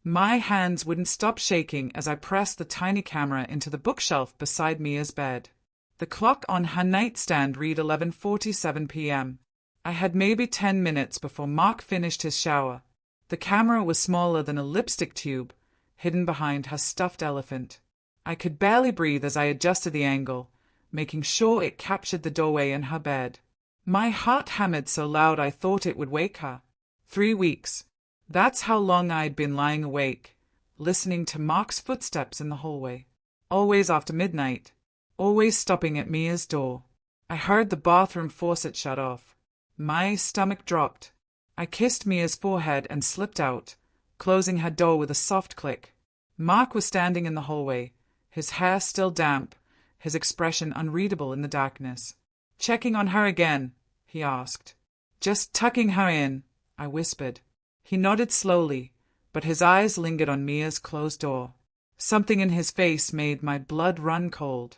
My hands wouldn't stop shaking as I pressed the tiny camera into the bookshelf beside Mia's bed. The clock on her nightstand read 11:47 p.m. I had maybe 10 minutes before Mark finished his shower. The camera was smaller than a lipstick tube, hidden behind her stuffed elephant. I could barely breathe as I adjusted the angle, making sure it captured the doorway in her bed. My heart hammered so loud I thought it would wake her. 3 weeks. That's how long I'd been lying awake, listening to Mark's footsteps in the hallway. Always after midnight. Always stopping at Mia's door. I heard the bathroom faucet shut off. My stomach dropped. I kissed Mia's forehead and slipped out, closing her door with a soft click. Mark was standing in the hallway, his hair still damp, his expression unreadable in the darkness. "Checking on her again?" he asked. "Just tucking her in," I whispered. He nodded slowly, but his eyes lingered on Mia's closed door. Something in his face made my blood run cold.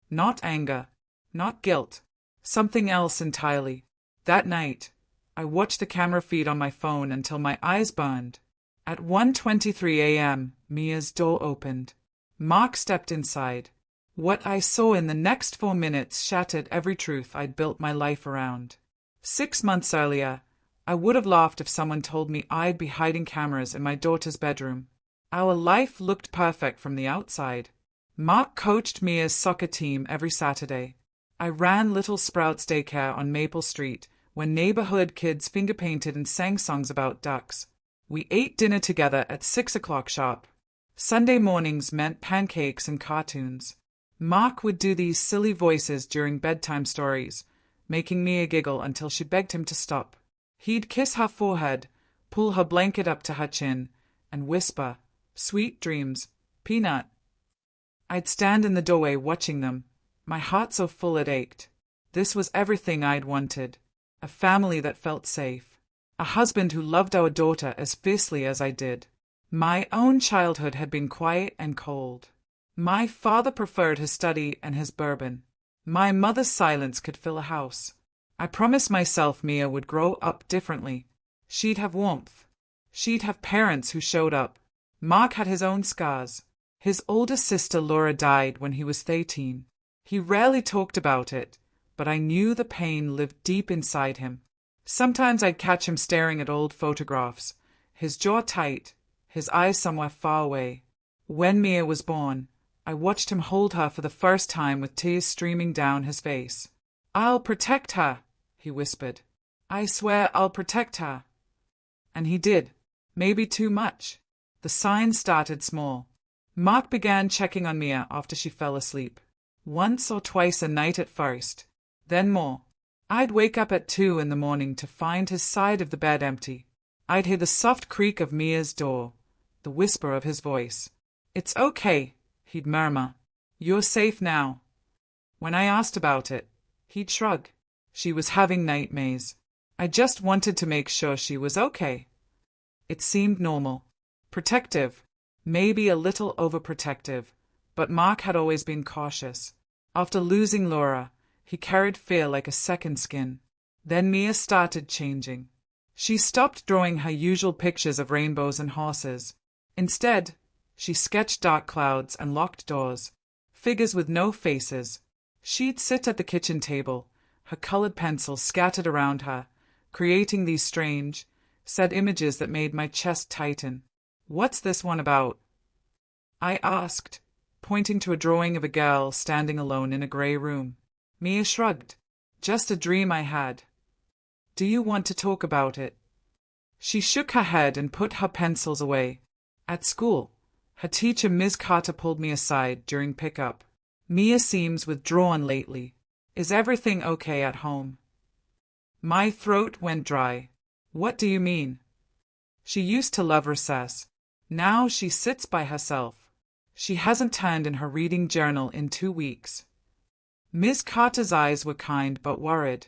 Not anger, not guilt, something else entirely. That night, I watched the camera feed on my phone until my eyes burned. At 1:23 a.m., Mia's door opened. Mark stepped inside. What I saw in the next 4 minutes shattered every truth I'd built my life around. 6 months earlier, I would have laughed if someone told me I'd be hiding cameras in my daughter's bedroom. Our life looked perfect from the outside. Mark coached Mia's soccer team every Saturday. I ran Little Sprouts Daycare on Maple Street, where neighborhood kids finger-painted and sang songs about ducks. We ate dinner together at 6 o'clock sharp. Sunday mornings meant pancakes and cartoons. Mark would do these silly voices during bedtime stories, making Mia giggle until she begged him to stop. He'd kiss her forehead, pull her blanket up to her chin, and whisper, "Sweet dreams, Peanut." I'd stand in the doorway watching them, my heart so full it ached. This was everything I'd wanted. A family that felt safe. A husband who loved our daughter as fiercely as I did. My own childhood had been quiet and cold. My father preferred his study and his bourbon. My mother's silence could fill a house. I promised myself Mia would grow up differently. She'd have warmth. She'd have parents who showed up. Mark had his own scars. His older sister Laura died when he was 13. He rarely talked about it, but I knew the pain lived deep inside him. Sometimes I'd catch him staring at old photographs, his jaw tight, his eyes somewhere far away. When Mia was born, I watched him hold her for the first time with tears streaming down his face. "I'll protect her," he whispered. "I swear I'll protect her." And he did. Maybe too much. The signs started small. Mark began checking on Mia after she fell asleep. Once or twice a night at first, then more. I'd wake up at 2 in the morning to find his side of the bed empty. I'd hear the soft creak of Mia's door, the whisper of his voice. "It's okay," he'd murmur. "You're safe now." When I asked about it, he'd shrug. She was having nightmares. I just wanted to make sure she was okay. It seemed normal. Protective. Maybe a little overprotective, but Mark had always been cautious. After losing Laura, he carried fear like a second skin. Then Mia started changing. She stopped drawing her usual pictures of rainbows and horses. Instead, she sketched dark clouds and locked doors, figures with no faces. She'd sit at the kitchen table, her colored pencils scattered around her, creating these strange, sad images that made my chest tighten. "What's this one about?" I asked, pointing to a drawing of a girl standing alone in a gray room. Mia shrugged. "Just a dream I had." "Do you want to talk about it?" She shook her head and put her pencils away. At school, her teacher Ms. Carter pulled me aside during pickup. "Mia seems withdrawn lately. Is everything okay at home?" My throat went dry. "What do you mean?" "She used to love recess. Now she sits by herself. She hasn't turned in her reading journal in 2 weeks." Ms. Carter's eyes were kind but worried.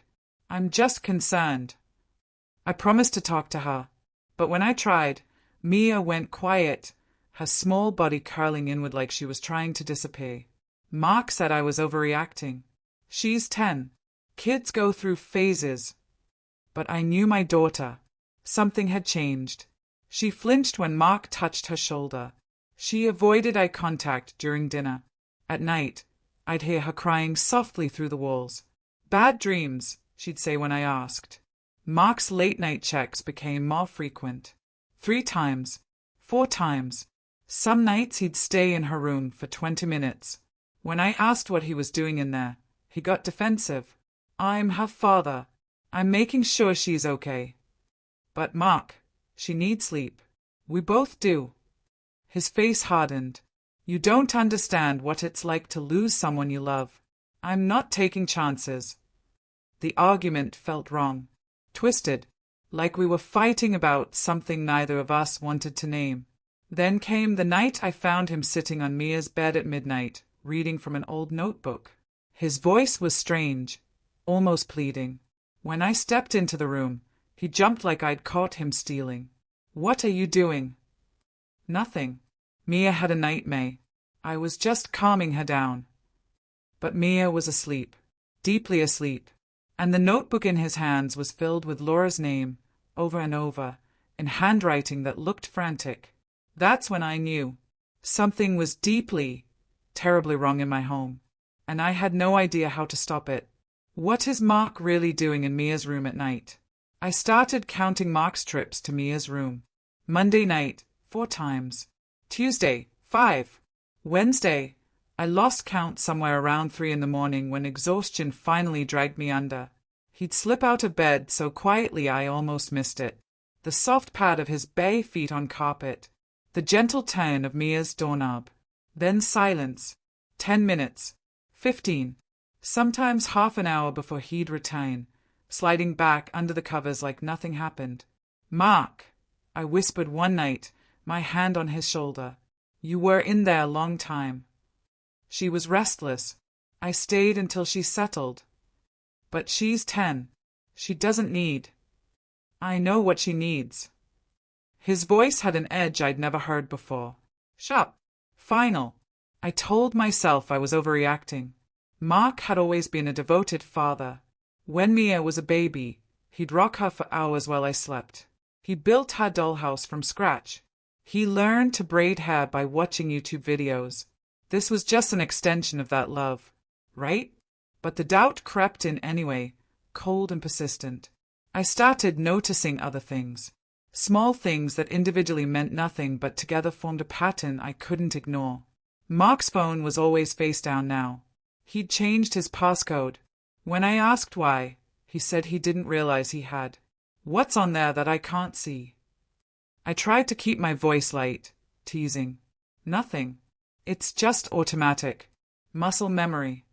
"I'm just concerned." I promised to talk to her, but when I tried, Mia went quiet, her small body curling inward like she was trying to disappear. Mark said I was overreacting. She's 10. Kids go through phases. But I knew my daughter. Something had changed. She flinched when Mark touched her shoulder. She avoided eye contact during dinner. At night, I'd hear her crying softly through the walls. Bad dreams, she'd say when I asked. Mark's late-night checks became more frequent. 3 times, 4 times. Some nights he'd stay in her room for 20 minutes. When I asked what he was doing in there, he got defensive. I'm her father. I'm making sure she's okay. But Mark, she needs sleep. We both do. His face hardened. You don't understand what it's like to lose someone you love. I'm not taking chances. The argument felt wrong. Twisted, like we were fighting about something neither of us wanted to name. Then came the night I found him sitting on Mia's bed at midnight, reading from an old notebook. His voice was strange, almost pleading. When I stepped into the room, he jumped like I'd caught him stealing. What are you doing? Nothing. Mia had a nightmare. I was just calming her down. But Mia was asleep, deeply asleep, and the notebook in his hands was filled with Laura's name, over and over, in handwriting that looked frantic. That's when I knew. Something was deeply, terribly wrong in my home, and I had no idea how to stop it. What is Mark really doing in Mia's room at night? I started counting Mark's trips to Mia's room. Monday night, 4 times. Tuesday, 5. Wednesday, I lost count somewhere around 3 in the morning when exhaustion finally dragged me under. He'd slip out of bed so quietly I almost missed it. The soft pad of his bare feet on carpet. The gentle turn of Mia's doorknob. Then silence. 10 minutes. 15. Sometimes half an hour before he'd return, sliding back under the covers like nothing happened. Mark, I whispered one night, my hand on his shoulder. You were in there a long time. She was restless. I stayed until she settled. But she's 10. She doesn't need. I know what she needs. His voice had an edge I'd never heard before. Sharp. Final. I told myself I was overreacting. Mark had always been a devoted father. When Mia was a baby, he'd rock her for hours while I slept. He built her dollhouse from scratch. He learned to braid hair by watching YouTube videos. This was just an extension of that love, right? But the doubt crept in anyway, cold and persistent. I started noticing other things. Small things that individually meant nothing but together formed a pattern I couldn't ignore. Mark's phone was always face down now. He'd changed his passcode. When I asked why, he said he didn't realize he had. What's on there that I can't see? I tried to keep my voice light, teasing. Nothing. It's just automatic. Muscle memory.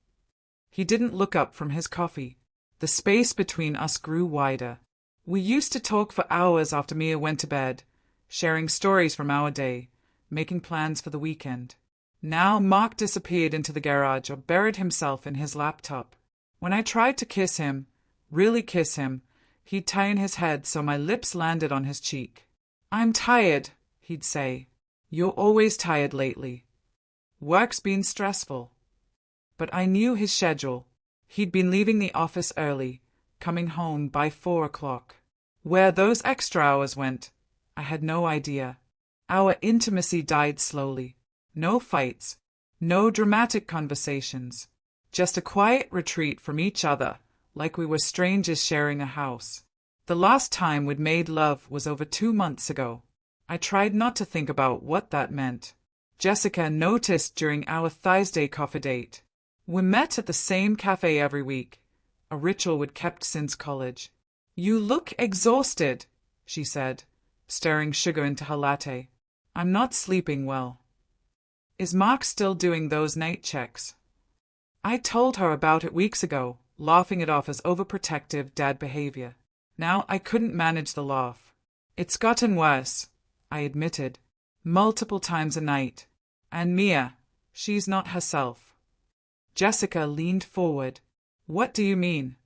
He didn't look up from his coffee. The space between us grew wider. We used to talk for hours after Mia went to bed, sharing stories from our day, making plans for the weekend. Now Mark disappeared into the garage or buried himself in his laptop. When I tried to kiss him, really kiss him, he'd turn his head so my lips landed on his cheek. I'm tired, he'd say. You're always tired lately. Work's been stressful. But I knew his schedule. He'd been leaving the office early, coming home by 4 o'clock. Where those extra hours went, I had no idea. Our intimacy died slowly. No fights, no dramatic conversations. Just a quiet retreat from each other, like we were strangers sharing a house. The last time we'd made love was over 2 months ago. I tried not to think about what that meant. Jessica noticed during our Thursday coffee date. We met at the same cafe every week, a ritual we'd kept since college. You look exhausted, she said, stirring sugar into her latte. I'm not sleeping well. Is Mark still doing those night checks? I told her about it weeks ago, laughing it off as overprotective dad behavior. Now I couldn't manage the laugh. It's gotten worse, I admitted, multiple times a night. And Mia, she's not herself. Jessica leaned forward. What do you mean?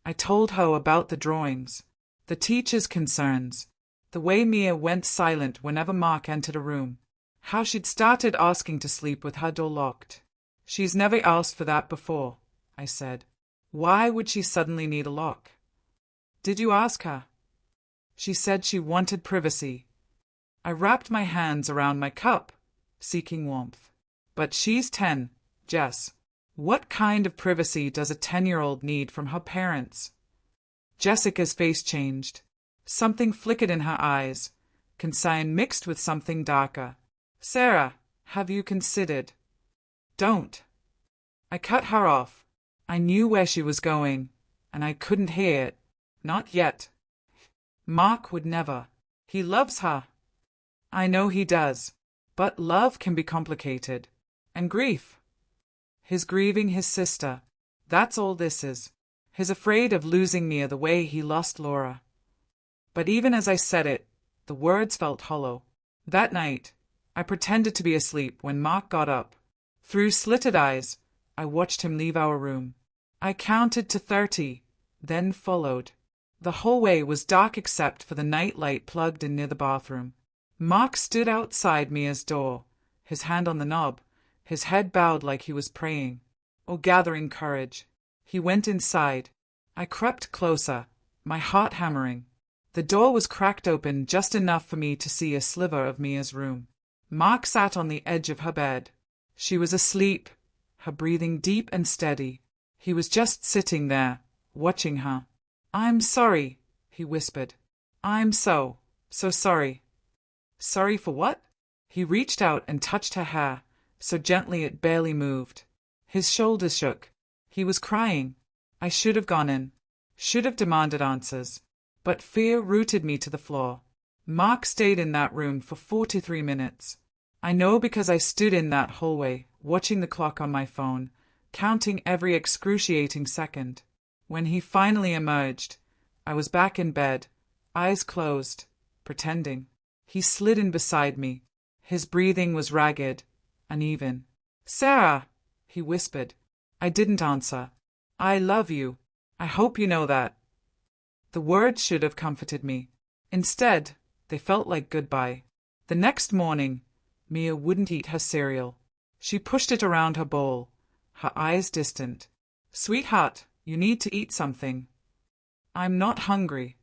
I told her about the drawings, the teacher's concerns, the way Mia went silent whenever Mark entered a room, how she'd started asking to sleep with her door locked. She's never asked for that before, I said. Why would she suddenly need a lock? Did you ask her? She said she wanted privacy. I wrapped my hands around my cup, seeking warmth. But she's 10, Jess. What kind of privacy does a 10-year-old need from her parents? Jessica's face changed. Something flickered in her eyes, concern mixed with something darker. Sarah, have you considered? Don't. I cut her off. I knew where she was going, and I couldn't hear it. Not yet. Mark would never. He loves her. I know he does. But love can be complicated. And grief. He's grieving his sister. That's all this is. He's afraid of losing Mia the way he lost Laura. But even as I said it, the words felt hollow. That night, I pretended to be asleep when Mark got up. Through slitted eyes, I watched him leave our room. I counted to 30, then followed. The hallway was dark except for the night light plugged in near the bathroom. Mark stood outside Mia's door, his hand on the knob, his head bowed like he was praying, or gathering courage. He went inside. I crept closer, my heart hammering. The door was cracked open just enough for me to see a sliver of Mia's room. Mark sat on the edge of her bed. She was asleep, her breathing deep and steady. He was just sitting there, watching her. I'm sorry, he whispered. I'm so sorry. Sorry for what? He reached out and touched her hair, so gently it barely moved. His shoulders shook. He was crying. I should have gone in. Should have demanded answers. But fear rooted me to the floor. Mark stayed in that room for 43 minutes. I know because I stood in that hallway, watching the clock on my phone, counting every excruciating second. When he finally emerged, I was back in bed, eyes closed, pretending. He slid in beside me. His breathing was ragged, uneven. Sarah, he whispered. I didn't answer. I love you. I hope you know that. The words should have comforted me. Instead, they felt like goodbye. The next morning, Mia wouldn't eat her cereal. She pushed it around her bowl, her eyes distant. Sweetheart, you need to eat something. I'm not hungry.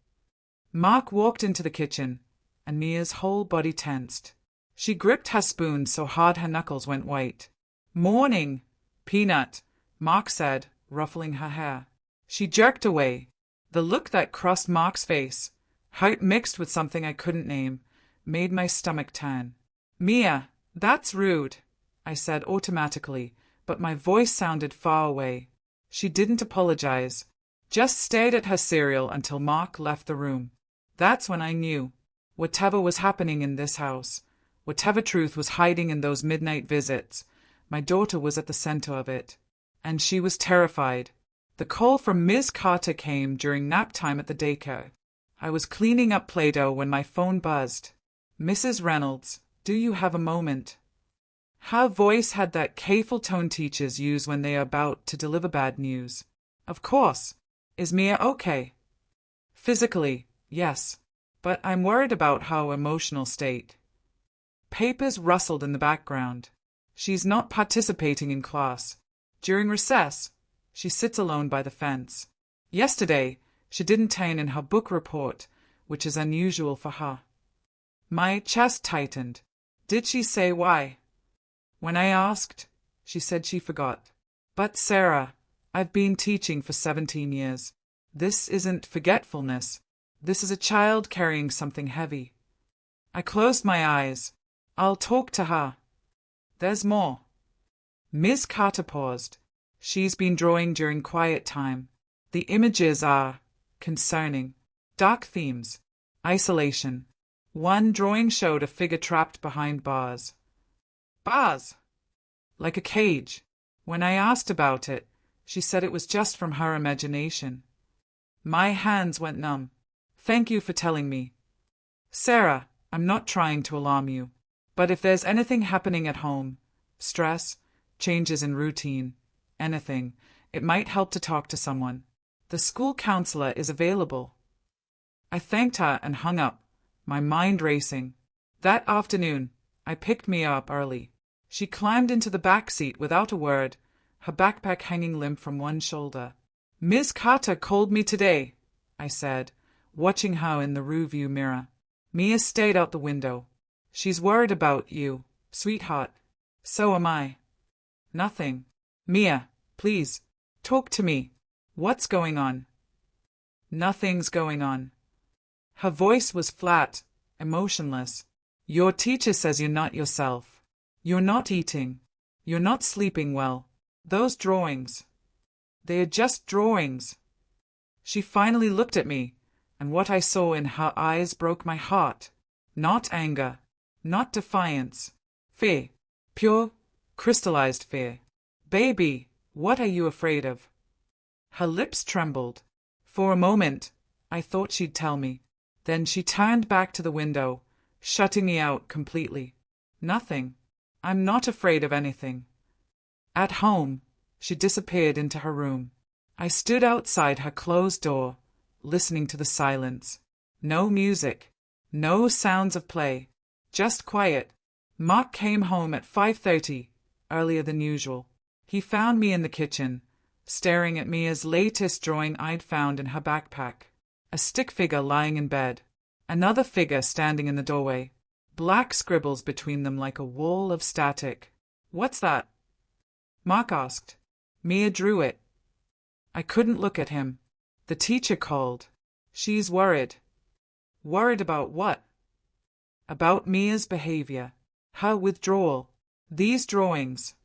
Mark walked into the kitchen, and Mia's whole body tensed. She gripped her spoon so hard her knuckles went white. Morning, Peanut, Mark said, ruffling her hair. She jerked away. The look that crossed Mark's face, hurt mixed with something I couldn't name, made my stomach turn. Mia, that's rude, I said automatically, but my voice sounded far away. She didn't apologize, just stared at her cereal until Mark left the room. That's when I knew. Whatever was happening in this house, whatever truth was hiding in those midnight visits, my daughter was at the center of it. And she was terrified. The call from Ms. Carter came during nap time at the daycare. I was cleaning up Play-Doh when my phone buzzed. Mrs. Reynolds, do you have a moment? Her voice had that careful tone teachers use when they are about to deliver bad news. Of course. Is Mia okay? Physically, yes. But I'm worried about her emotional state. Papers rustled in the background. She's not participating in class. During recess, she sits alone by the fence. Yesterday, she didn't turn in her book report, which is unusual for her. My chest tightened. Did she say why? When I asked, she said she forgot. But Sarah, I've been teaching for 17 years. This isn't forgetfulness. This is a child carrying something heavy. I closed my eyes. I'll talk to her. There's more. Ms. Carter paused. She's been drawing during quiet time. The images are concerning. Dark themes. Isolation. One drawing showed a figure trapped behind bars. Bars! Like a cage. When I asked about it, she said it was just from her imagination. My hands went numb. Thank you for telling me. Sarah, I'm not trying to alarm you. But if there's anything happening at home, stress, changes in routine, anything, it might help to talk to someone. The school counselor is available. I thanked her and hung up, my mind racing. That afternoon, I picked Mia up early. She climbed into the back seat without a word, her backpack hanging limp from one shoulder. Ms. Carter called me today, I said, watching her in the rearview mirror. Mia stared out the window. She's worried about you, sweetheart. So am I. Nothing. Mia, please, talk to me. What's going on? Nothing's going on. Her voice was flat, emotionless. Your teacher says you're not yourself. You're not eating. You're not sleeping well. Those drawings. They are just drawings. She finally looked at me, and what I saw in her eyes broke my heart. Not anger. Not defiance. Fear. Pure, crystallized fear. Baby, what are you afraid of? Her lips trembled. For a moment, I thought she'd tell me. Then she turned back to the window, shutting me out completely. Nothing. I'm not afraid of anything. At home, she disappeared into her room. I stood outside her closed door, listening to the silence. No music. No sounds of play. Just quiet. Mark came home at 5:30, earlier than usual. He found me in the kitchen, staring at Mia's latest drawing I'd found in her backpack. A stick figure lying in bed. Another figure standing in the doorway. Black scribbles between them like a wall of static. What's that? Mark asked. Mia drew it. I couldn't look at him. The teacher called. She's worried. Worried about what? About Mia's behavior. Her withdrawal. These drawings.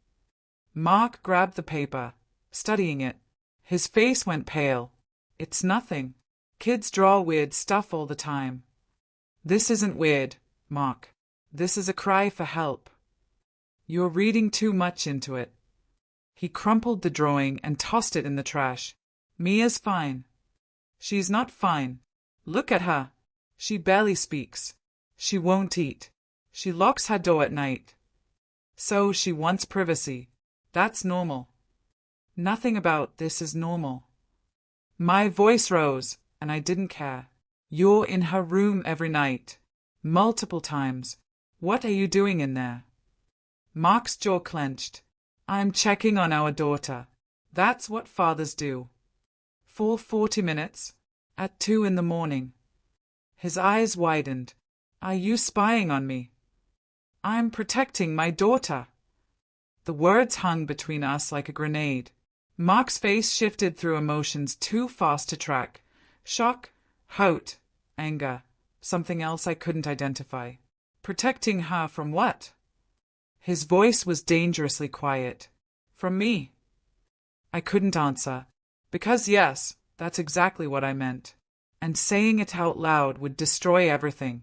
Mark grabbed the paper, studying it. His face went pale. It's nothing. Kids draw weird stuff all the time. This isn't weird, Mark. This is a cry for help. You're reading too much into it. He crumpled the drawing and tossed it in the trash. Mia's fine. She's not fine. Look at her. She barely speaks. She won't eat. She locks her door at night. So she wants privacy. That's normal. Nothing about this is normal. My voice rose, and I didn't care. You're in her room every night. Multiple times. What are you doing in there? Mark's jaw clenched. I'm checking on our daughter. That's what fathers do. For 40 minutes? At 2 in the morning. His eyes widened. Are you spying on me? I'm protecting my daughter. The words hung between us like a grenade. Mark's face shifted through emotions too fast to track. Shock, hurt, anger, something else I couldn't identify. Protecting her from what? His voice was dangerously quiet. From me. I couldn't answer. Because yes, that's exactly what I meant. And saying it out loud would destroy everything.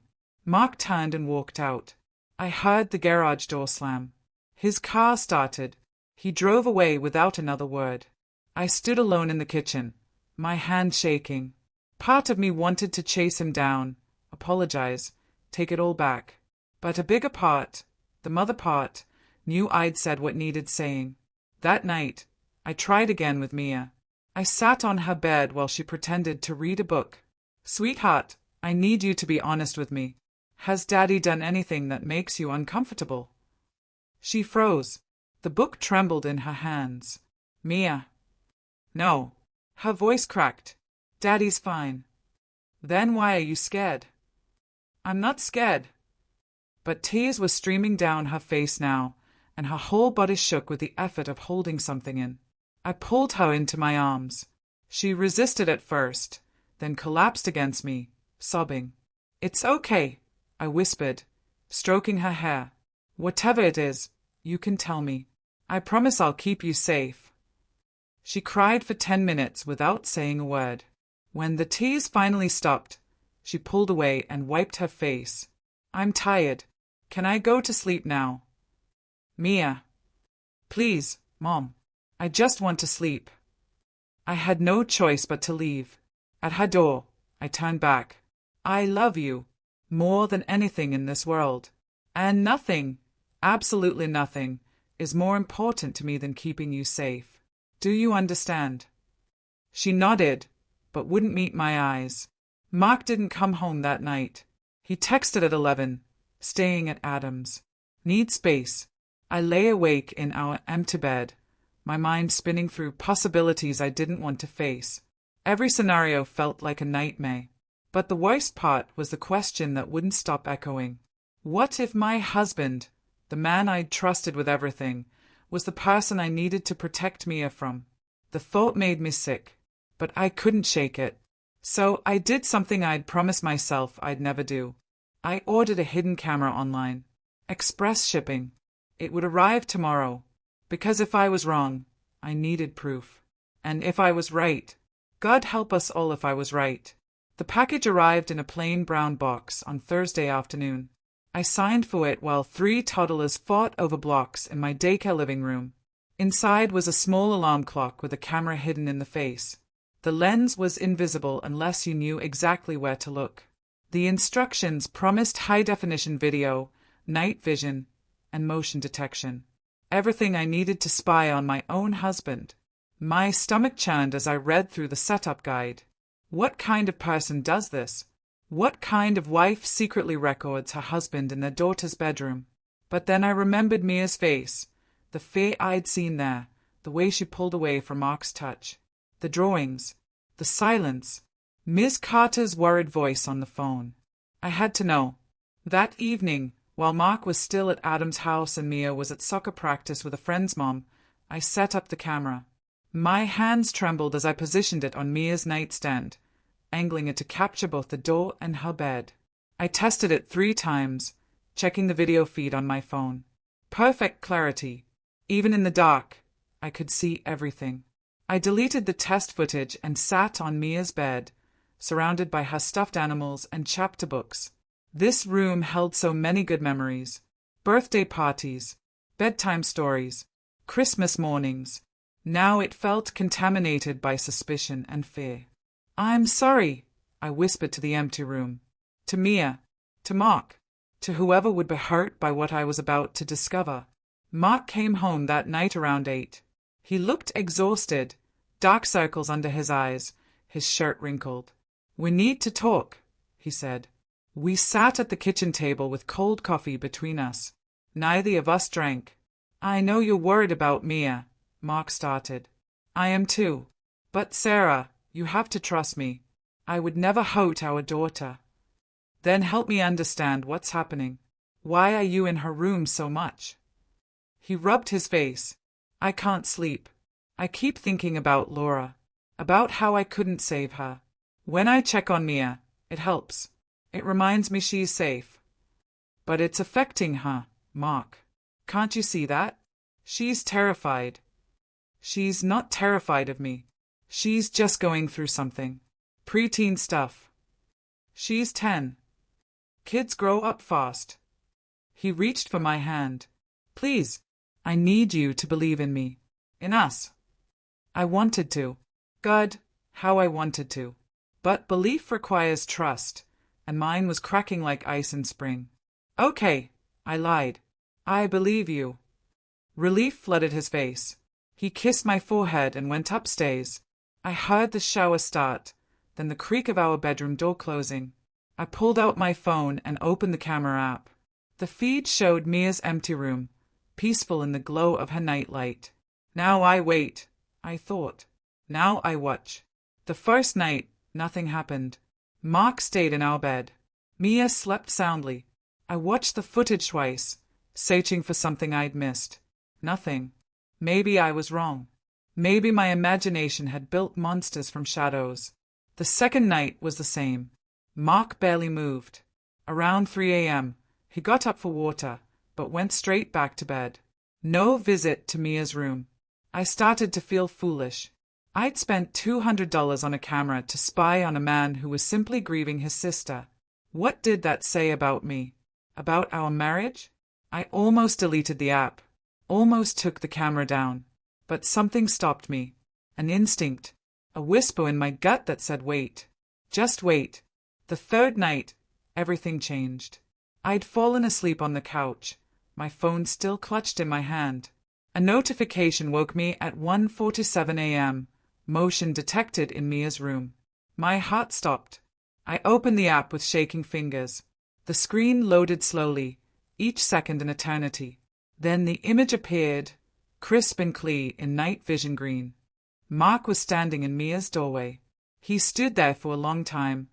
Mark turned and walked out. I heard the garage door slam. His car started. He drove away without another word. I stood alone in the kitchen, my hand shaking. Part of me wanted to chase him down, apologize, take it all back. But a bigger part, the mother part, knew I'd said what needed saying. That night, I tried again with Mia. I sat on her bed while she pretended to read a book. Sweetheart, I need you to be honest with me. Has Daddy done anything that makes you uncomfortable? She froze. The book trembled in her hands. Mia. No. Her voice cracked. Daddy's fine. Then why are you scared? I'm not scared. But tears were streaming down her face now, and her whole body shook with the effort of holding something in. I pulled her into my arms. She resisted at first, then collapsed against me, sobbing. It's okay, I whispered, stroking her hair. Whatever it is, you can tell me. I promise I'll keep you safe. She cried for 10 minutes without saying a word. When the tears finally stopped, she pulled away and wiped her face. I'm tired. Can I go to sleep now? Mia. Please, Mom. I just want to sleep. I had no choice but to leave. At her door, I turned back. I love you. More than anything in this world. And nothing, absolutely nothing, is more important to me than keeping you safe. Do you understand? She nodded, but wouldn't meet my eyes. Mark didn't come home that night. He texted at 11, staying at Adam's. Need space. I lay awake in our empty bed, my mind spinning through possibilities I didn't want to face. Every scenario felt like a nightmare. But the worst part was the question that wouldn't stop echoing. What if my husband, the man I'd trusted with everything, was the person I needed to protect Mia from? The thought made me sick, but I couldn't shake it. So I did something I'd promised myself I'd never do. I ordered a hidden camera online. Express shipping. It would arrive tomorrow. Because if I was wrong, I needed proof. And if I was right, God help us all if I was right. The package arrived in a plain brown box on Thursday afternoon. I signed for it while 3 toddlers fought over blocks in my daycare living room. Inside was a small alarm clock with a camera hidden in the face. The lens was invisible unless you knew exactly where to look. The instructions promised high-definition video, night vision, and motion detection. Everything I needed to spy on my own husband. My stomach churned as I read through the setup guide. What kind of person does this? What kind of wife secretly records her husband in their daughter's bedroom? But then I remembered Mia's face, the fear I'd seen there, the way she pulled away from Mark's touch, the drawings, the silence, Ms. Carter's worried voice on the phone. I had to know. That evening, while Mark was still at Adam's house and Mia was at soccer practice with a friend's mom, I set up the camera. My hands trembled as I positioned it on Mia's nightstand, angling it to capture both the door and her bed. I tested it 3 times, checking the video feed on my phone. Perfect clarity. Even in the dark, I could see everything. I deleted the test footage and sat on Mia's bed, surrounded by her stuffed animals and chapter books. This room held so many good memories. Birthday parties, bedtime stories, Christmas mornings. Now it felt contaminated by suspicion and fear. "I'm sorry," I whispered to the empty room. To Mia, to Mark, to whoever would be hurt by what I was about to discover. Mark came home that night around 8. He looked exhausted, dark circles under his eyes, his shirt wrinkled. "We need to talk," he said. We sat at the kitchen table with cold coffee between us. Neither of us drank. "I know you're worried about Mia," Mark started. "I am too. But Sarah, you have to trust me. I would never hurt our daughter." "Then help me understand what's happening. Why are you in her room so much?" He rubbed his face. "I can't sleep. I keep thinking about Laura, about how I couldn't save her. When I check on Mia, it helps. It reminds me she's safe. But it's affecting her, Mark. Can't you see that? She's terrified." "She's not terrified of me. She's just going through something. Preteen stuff. She's 10. Kids grow up fast." He reached for my hand. "Please, I need you to believe in me. In us." I wanted to. God, how I wanted to. But belief requires trust, and mine was cracking like ice in spring. "Okay," I lied. "I believe you." Relief flooded his face. He kissed my forehead and went upstairs. I heard the shower start, then the creak of our bedroom door closing. I pulled out my phone and opened the camera app. The feed showed Mia's empty room, peaceful in the glow of her nightlight. Now I wait, I thought. Now I watch. The first night, nothing happened. Mark stayed in our bed. Mia slept soundly. I watched the footage twice, searching for something I'd missed. Nothing. Maybe I was wrong. Maybe my imagination had built monsters from shadows. The second night was the same. Mark barely moved. Around 3 a.m., he got up for water, but went straight back to bed. No visit to Mia's room. I started to feel foolish. I'd spent $200 on a camera to spy on a man who was simply grieving his sister. What did that say about me? About our marriage? I almost deleted the app. Almost took the camera down. But something stopped me. An instinct. A whisper in my gut that said wait. Just wait. The third night, everything changed. I'd fallen asleep on the couch, my phone still clutched in my hand. A notification woke me at 1:47 a.m. Motion detected in Mia's room. My heart stopped. I opened the app with shaking fingers. The screen loaded slowly, each second an eternity. Then the image appeared, crisp and clear in night vision green. Mark was standing in Mia's doorway. He stood there for a long time,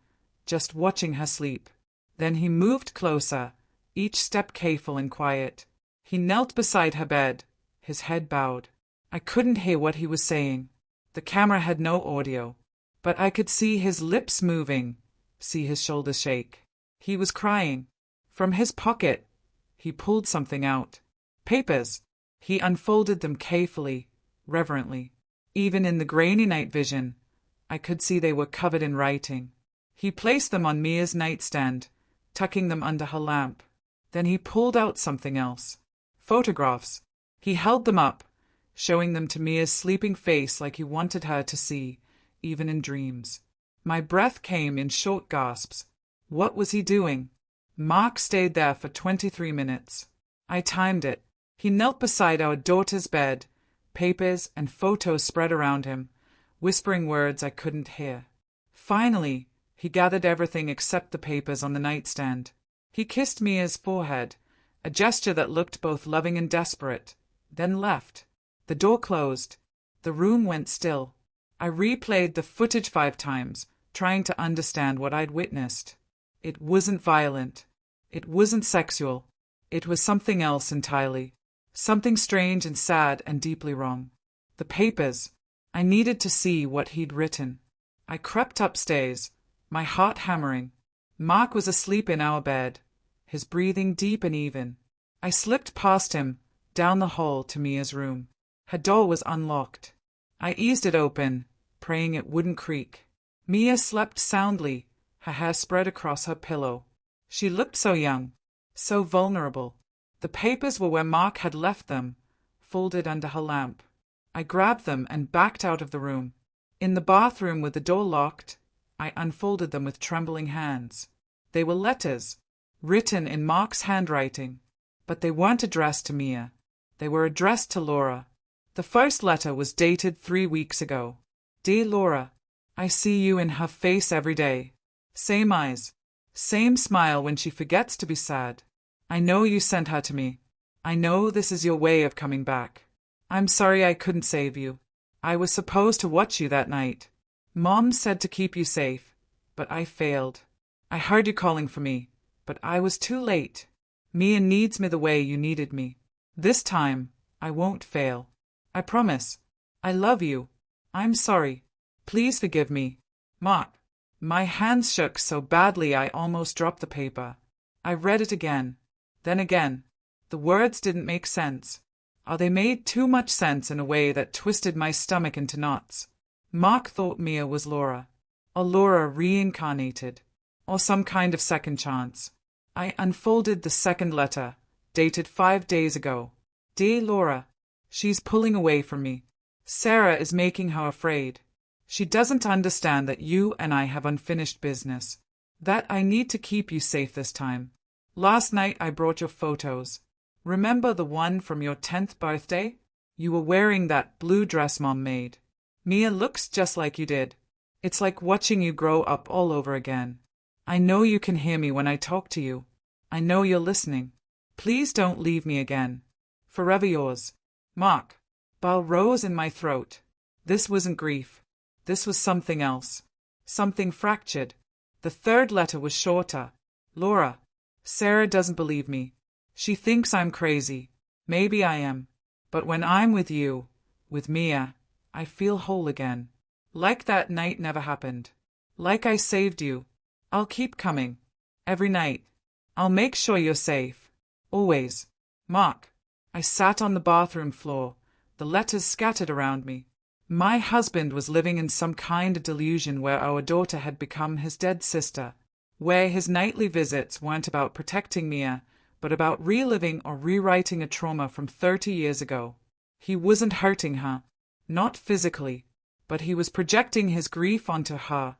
just watching her sleep. Then he moved closer, each step careful and quiet. He knelt beside her bed, his head bowed. I couldn't hear what he was saying. The camera had no audio, but I could see his lips moving, see his shoulders shake. He was crying. From his pocket, he pulled something out. Papers. He unfolded them carefully, reverently. Even in the grainy night vision, I could see they were covered in writing. He placed them on Mia's nightstand, tucking them under her lamp. Then he pulled out something else. Photographs. He held them up, showing them to Mia's sleeping face like he wanted her to see, even in dreams. My breath came in short gasps. What was he doing? Mark stayed there for 23 minutes. I timed it. He knelt beside our daughter's bed, papers and photos spread around him, whispering words I couldn't hear. Finally, he gathered everything except the papers on the nightstand. He kissed Mia's forehead, a gesture that looked both loving and desperate, then left. The door closed. The room went still. I replayed the footage 5 times, trying to understand what I'd witnessed. It wasn't violent. It wasn't sexual. It was something else entirely. Something strange and sad and deeply wrong. The papers. I needed to see what he'd written. I crept upstairs, my heart hammering. Mark was asleep in our bed, his breathing deep and even. I slipped past him, down the hall to Mia's room. Her door was unlocked. I eased it open, praying it wouldn't creak. Mia slept soundly, her hair spread across her pillow. She looked so young, so vulnerable. The papers were where Mark had left them, folded under her lamp. I grabbed them and backed out of the room. In the bathroom with the door locked, I unfolded them with trembling hands. They were letters, written in Mark's handwriting, but they weren't addressed to Mia. They were addressed to Laura. The first letter was dated 3 weeks ago. Dear Laura, I see you in her face every day. Same eyes, same smile when she forgets to be sad. I know you sent her to me. I know this is your way of coming back. I'm sorry I couldn't save you. I was supposed to watch you that night. Mom said to keep you safe, but I failed. I heard you calling for me, but I was too late. Mia needs me the way you needed me. This time, I won't fail. I promise. I love you. I'm sorry. Please forgive me. Mark. My hands shook so badly I almost dropped the paper. I read it again. Then again. The words didn't make sense. Or they made too much sense in a way that twisted my stomach into knots. Mark thought Mia was Laura. Or Laura reincarnated. Or some kind of second chance. I unfolded the second letter, dated 5 days ago. Dear Laura, she's pulling away from me. Sarah is making her afraid. She doesn't understand that you and I have unfinished business. That I need to keep you safe this time. Last night I brought your photos. Remember the one from your 10th birthday? You were wearing that blue dress Mom made. Mia looks just like you did. It's like watching you grow up all over again. I know you can hear me when I talk to you. I know you're listening. Please don't leave me again. Forever yours. Mark. Bile rose in my throat. This wasn't grief. This was something else. Something fractured. The third letter was shorter. Laura. Sarah doesn't believe me. She thinks I'm crazy. Maybe I am. But when I'm with you, with Mia, I feel whole again. Like that night never happened. Like I saved you. I'll keep coming. Every night. I'll make sure you're safe. Always. Mark. I sat on the bathroom floor, the letters scattered around me. My husband was living in some kind of delusion where our daughter had become his dead sister, where his nightly visits weren't about protecting Mia, but about reliving or rewriting a trauma from 30 years ago. He wasn't hurting her, not physically, but he was projecting his grief onto her,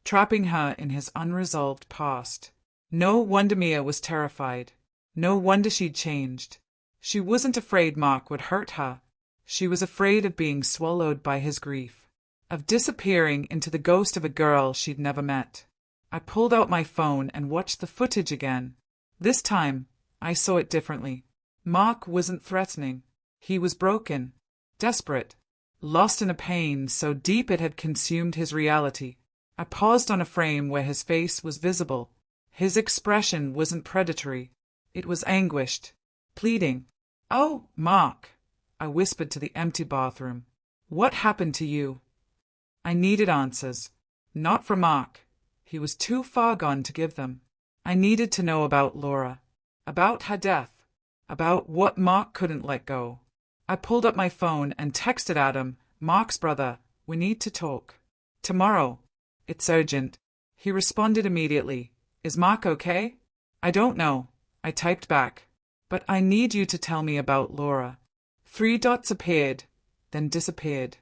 trapping her in his unresolved past. No wonder Mia was terrified. No wonder she'd changed. She wasn't afraid Mark would hurt her. She was afraid of being swallowed by his grief, of disappearing into the ghost of a girl she'd never met. I pulled out my phone and watched the footage again. This time, I saw it differently. Mark wasn't threatening. He was broken, desperate, lost in a pain so deep it had consumed his reality. I paused on a frame where his face was visible. His expression wasn't predatory. It was anguished, pleading. "Oh, Mark," I whispered to the empty bathroom. "What happened to you?" I needed answers. Not from Mark. He was too far gone to give them. I needed to know about Laura. About her death. About what Mark couldn't let go. I pulled up my phone and texted Adam, Mark's brother, "We need to talk. Tomorrow. It's urgent." He responded immediately. "Is Mark okay?" "I don't know," I typed back. "But I need you to tell me about Laura." 3 dots appeared, then disappeared,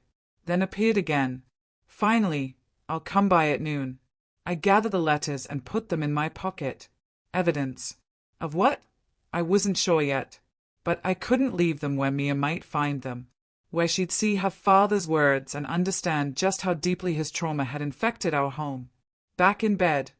then appeared again. Finally, "I'll come by at noon." I gathered the letters and put them in my pocket. Evidence. Of what? I wasn't sure yet. But I couldn't leave them where Mia might find them. Where she'd see her father's words and understand just how deeply his trauma had infected our home. Back in bed,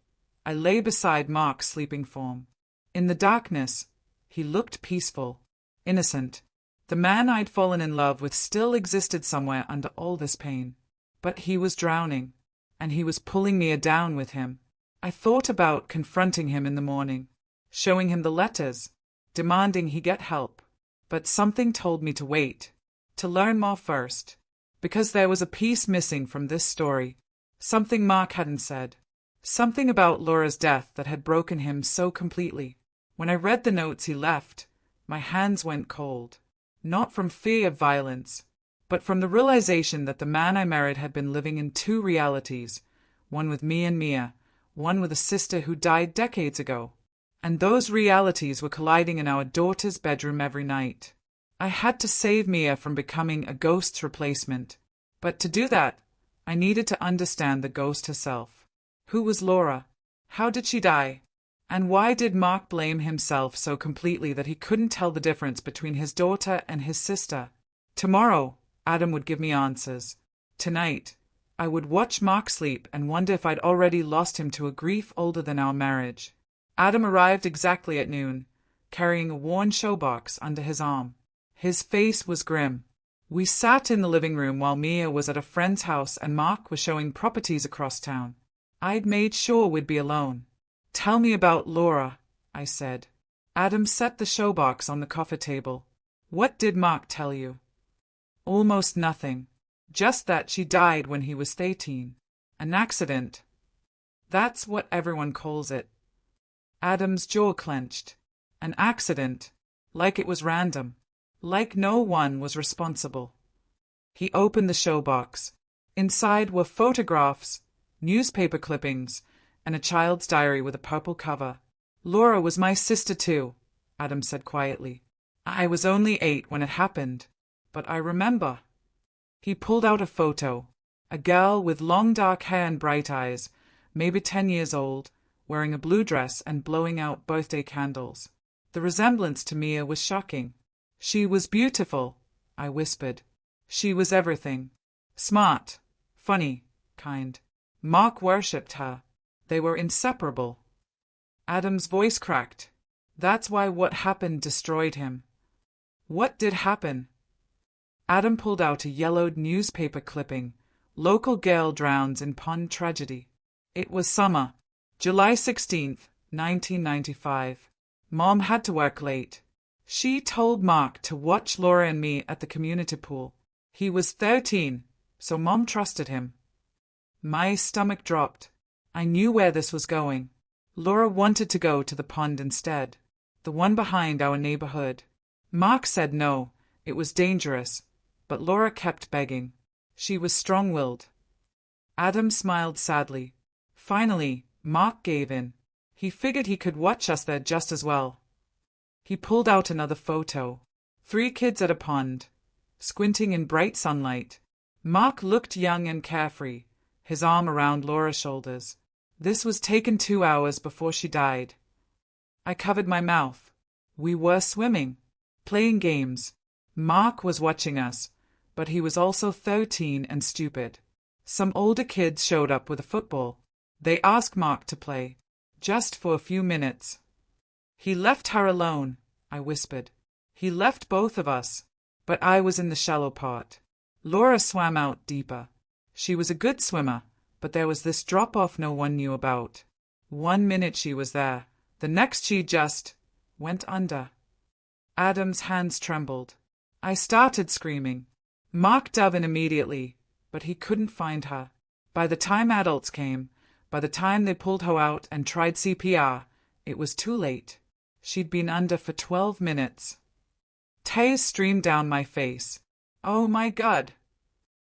I lay beside Mark's sleeping form. In the darkness, he looked peaceful, innocent. The man I'd fallen in love with still existed somewhere under all this pain. But he was drowning, and he was pulling Mia down with him. I thought about confronting him in the morning, showing him the letters, demanding he get help. But something told me to wait, to learn more first, because there was a piece missing from this story, something Mark hadn't said, something about Laura's death that had broken him so completely. When I read the notes he left, my hands went cold, not from fear of violence, but from the realization that the man I married had been living in 2 realities, one with me and Mia, one with a sister who died decades ago. And those realities were colliding in our daughter's bedroom every night. I had to save Mia from becoming a ghost's replacement. But to do that, I needed to understand the ghost herself. Who was Laura? How did she die? And why did Mark blame himself so completely that he couldn't tell the difference between his daughter and his sister? Tomorrow, Adam would give me answers. Tonight, I would watch Mark sleep and wonder if I'd already lost him to a grief older than our marriage. Adam arrived exactly at noon, carrying a worn showbox under his arm. His face was grim. We sat in the living room while Mia was at a friend's house and Mark was showing properties across town. I'd made sure we'd be alone. "Tell me about Laura," I said. Adam set the showbox on the coffee table. "What did Mark tell you?" "Almost nothing. Just that she died when he was 13. An accident. That's what everyone calls it." Adam's jaw clenched. An accident. Like it was random. Like no one was responsible. He opened the showbox. Inside were photographs, newspaper clippings, and a child's diary with a purple cover. "Laura was my sister too," Adam said quietly. "I was only 8 when it happened, but I remember." He pulled out a photo. A girl with long dark hair and bright eyes, maybe 10 years old, wearing a blue dress and blowing out birthday candles. The resemblance to Mia was shocking. "She was beautiful," I whispered. "She was everything. Smart, funny, kind. Mark worshipped her. They were inseparable." Adam's voice cracked. "That's why what happened destroyed him." "What did happen?" Adam pulled out a yellowed newspaper clipping. "Local girl drowns in pond tragedy." It was summer, July 16th, 1995. Mom had to work late. She told Mark to watch Laura and me at the community pool. He was 13, so Mom trusted him. My stomach dropped. I knew where this was going. Laura wanted to go to the pond instead, the one behind our neighborhood. Mark said no, it was dangerous, but Laura kept begging. She was strong-willed. Adam smiled sadly. Finally, Mark gave in. He figured he could watch us there just as well. He pulled out another photo. 3 kids at a pond, squinting in bright sunlight. Mark looked young and carefree, his arm around Laura's shoulders. This was taken 2 hours before she died. I covered my mouth. We were swimming, playing games. Mark was watching us, but he was also 13 and stupid. Some older kids showed up with a football. They asked Mark to play, just for a few minutes. "He left her alone," I whispered. "He left both of us, but I was in the shallow part." Laura swam out deeper. She was a good swimmer, but there was this drop-off no one knew about. 1 minute she was there, the next she just went under. Adam's hands trembled. I started screaming. Mark dove in immediately, but he couldn't find her. By the time adults came, by the time they pulled her out and tried CPR, it was too late. She'd been under for 12 minutes. Tears streamed down my face. Oh my God!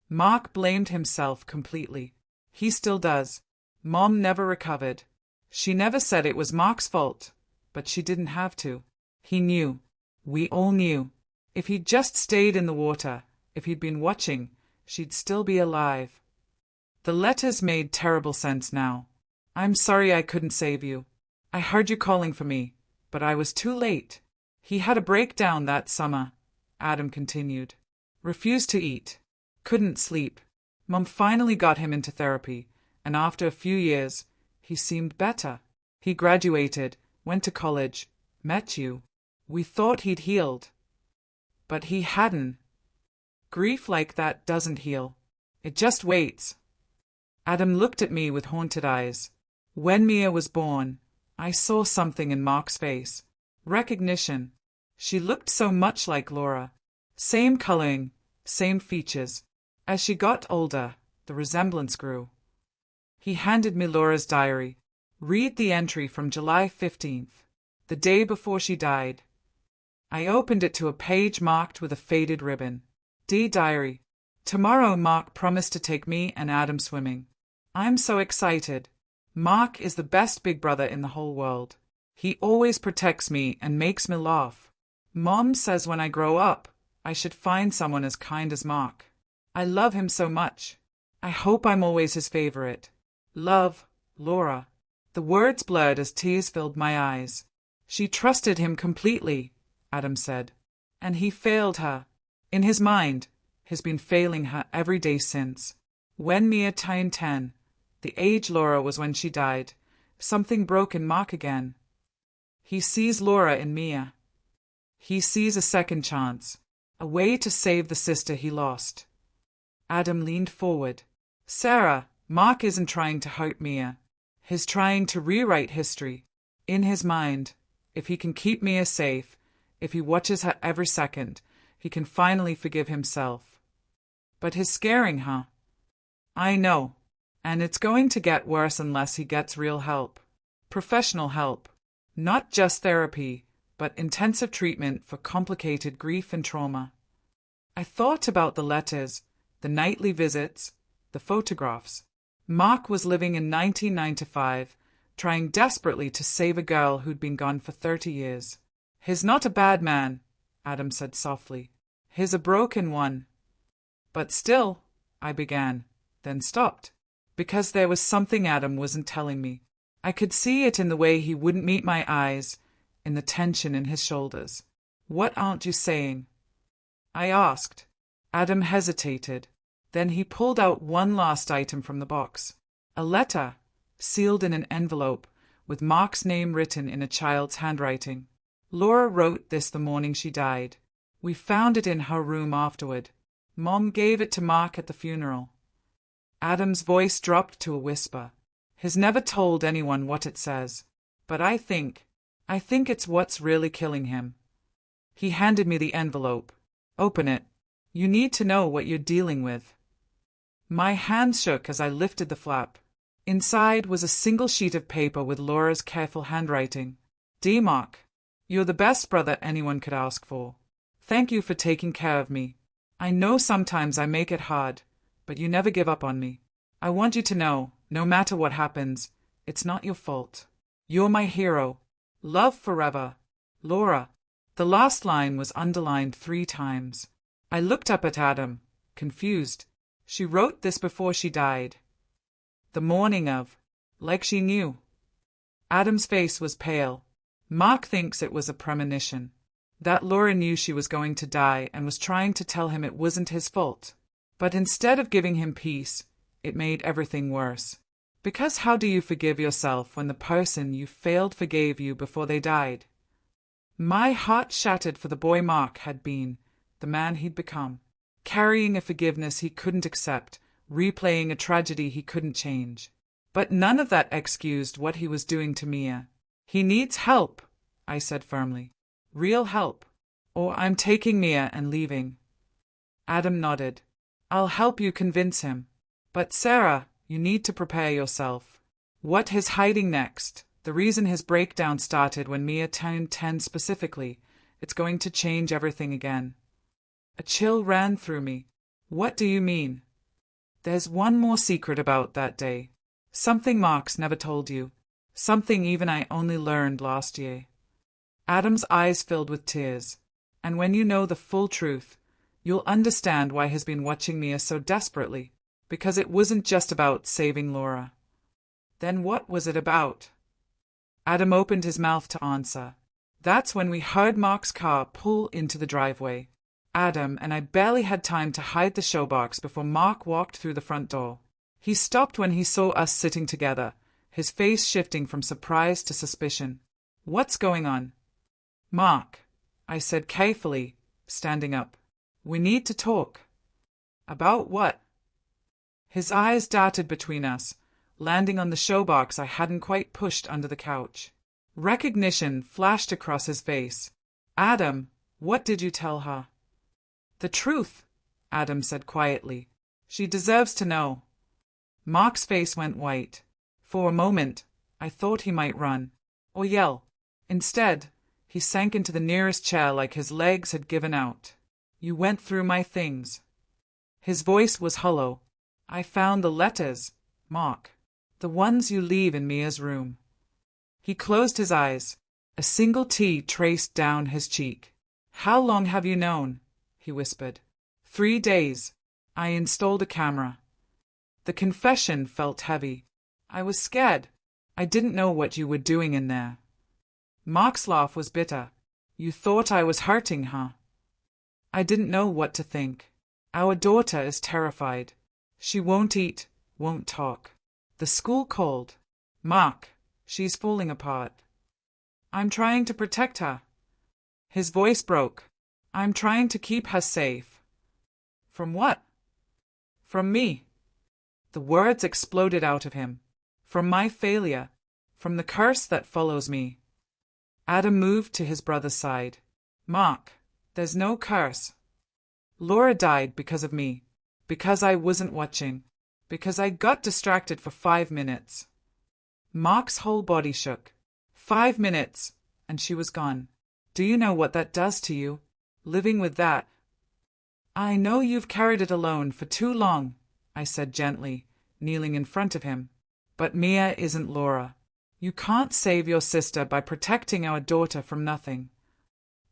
Mark blamed himself completely. He still does. Mom never recovered. She never said it was Mark's fault, but she didn't have to. He knew. We all knew. If he'd just stayed in the water, if he'd been watching, she'd still be alive. The letters made terrible sense now. I'm sorry I couldn't save you. I heard you calling for me, but I was too late. He had a breakdown that summer, Adam continued. Refused to eat. Couldn't sleep. Mom finally got him into therapy, and after a few years, he seemed better. He graduated, went to college, met you. We thought he'd healed. But he hadn't. Grief like that doesn't heal. It just waits. Adam looked at me with haunted eyes. When Mia was born, I saw something in Mark's face. Recognition. She looked so much like Laura. Same coloring, same features. As she got older, the resemblance grew. He handed me Laura's diary. Read the entry from July 15th, the day before she died. I opened it to a page marked with a faded ribbon. Dear Diary, tomorrow Mark promised to take me and Adam swimming. I'm so excited. Mark is the best big brother in the whole world. He always protects me and makes me laugh. Mom says when I grow up, I should find someone as kind as Mark. I love him so much. I hope I'm always his favorite. Love, Laura. The words blurred as tears filled my eyes. She trusted him completely, Adam said. And he failed her. In his mind, he's been failing her every day since. When Mia turned 10, the age Laura was when she died, something broke in Mark again. He sees Laura in Mia. He sees a second chance, a way to save the sister he lost. Adam leaned forward. Sarah, Mark isn't trying to hurt Mia. He's trying to rewrite history. In his mind, if he can keep Mia safe, if he watches her every second, he can finally forgive himself. But he's scaring her. I know. And it's going to get worse unless he gets real help. Professional help. Not just therapy, but intensive treatment for complicated grief and trauma. I thought about the letters, the nightly visits, the photographs. Mark was living in 1995, trying desperately to save a girl who'd been gone for 30 years. He's not a bad man, Adam said softly. He's a broken one. But still, I began, then stopped. Because there was something Adam wasn't telling me. I could see it in the way he wouldn't meet my eyes, in the tension in his shoulders. What aren't you saying? I asked. Adam hesitated. Then he pulled out one last item from the box. A letter, sealed in an envelope, with Mark's name written in a child's handwriting. Laura wrote this the morning she died. We found it in her room afterward. Mom gave it to Mark at the funeral. Adam's voice dropped to a whisper. He's never told anyone what it says. But I think it's what's really killing him. He handed me the envelope. Open it. You need to know what you're dealing with. My hands shook as I lifted the flap. Inside was a single sheet of paper with Laura's careful handwriting. Dear Mark, you're the best brother anyone could ask for. Thank you for taking care of me. I know sometimes I make it hard, but you never give up on me. I want you to know, no matter what happens, it's not your fault. You're my hero. Love forever. Laura. The last line was underlined 3 times. I looked up at Adam, confused. She wrote this before she died. The morning of. Like she knew. Adam's face was pale. Mark thinks it was a premonition. That Laura knew she was going to die and was trying to tell him it wasn't his fault. But instead of giving him peace, it made everything worse. Because how do you forgive yourself when the person you failed forgave you before they died? My heart shattered for the boy Mark had been, the man he'd become, carrying a forgiveness he couldn't accept, replaying a tragedy he couldn't change. But none of that excused what he was doing to Mia. He needs help, I said firmly. Real help. Or I'm taking Mia and leaving. Adam nodded. I'll help you convince him. But Sarah, you need to prepare yourself. What he's hiding next, the reason his breakdown started when Mia turned 10 specifically, it's going to change everything again. A chill ran through me. What do you mean? There's one more secret about that day. Something Mark's never told you. Something even I only learned last year. Adam's eyes filled with tears. And when you know the full truth, you'll understand why he's been watching Mia so desperately. Because it wasn't just about saving Laura. Then what was it about? Adam opened his mouth to answer. That's when we heard Mark's car pull into the driveway. Adam and I barely had time to hide the showbox before Mark walked through the front door. He stopped when he saw us sitting together, his face shifting from surprise to suspicion. What's going on? Mark, I said carefully, standing up. We need to talk. About what? His eyes darted between us, landing on the showbox I hadn't quite pushed under the couch. Recognition flashed across his face. Adam, what did you tell her? The truth, Adam said quietly. She deserves to know. Mark's face went white. For a moment, I thought he might run, or yell. Instead, he sank into the nearest chair like his legs had given out. You went through my things. His voice was hollow. I found the letters, Mark. The ones you leave in Mia's room. He closed his eyes. A single T traced down his cheek. How long have you known? He whispered. 3 days. I installed a camera. The confession felt heavy. I was scared. I didn't know what you were doing in there. Mark's laugh was bitter. You thought I was hurting, huh? I didn't know what to think. Our daughter is terrified. She won't eat, won't talk. The school called. Mark, she's falling apart. I'm trying to protect her. His voice broke. I'm trying to keep her safe. From what? From me. The words exploded out of him. From my failure. From the curse that follows me. Adam moved to his brother's side. Mark, there's no curse. Laura died because of me. Because I wasn't watching. Because I got distracted for 5 minutes. Mark's whole body shook. 5 minutes, and she was gone. Do you know what that does to you? Living with that. I know you've carried it alone for too long, I said gently, kneeling in front of him. But Mia isn't Laura. You can't save your sister by protecting our daughter from nothing.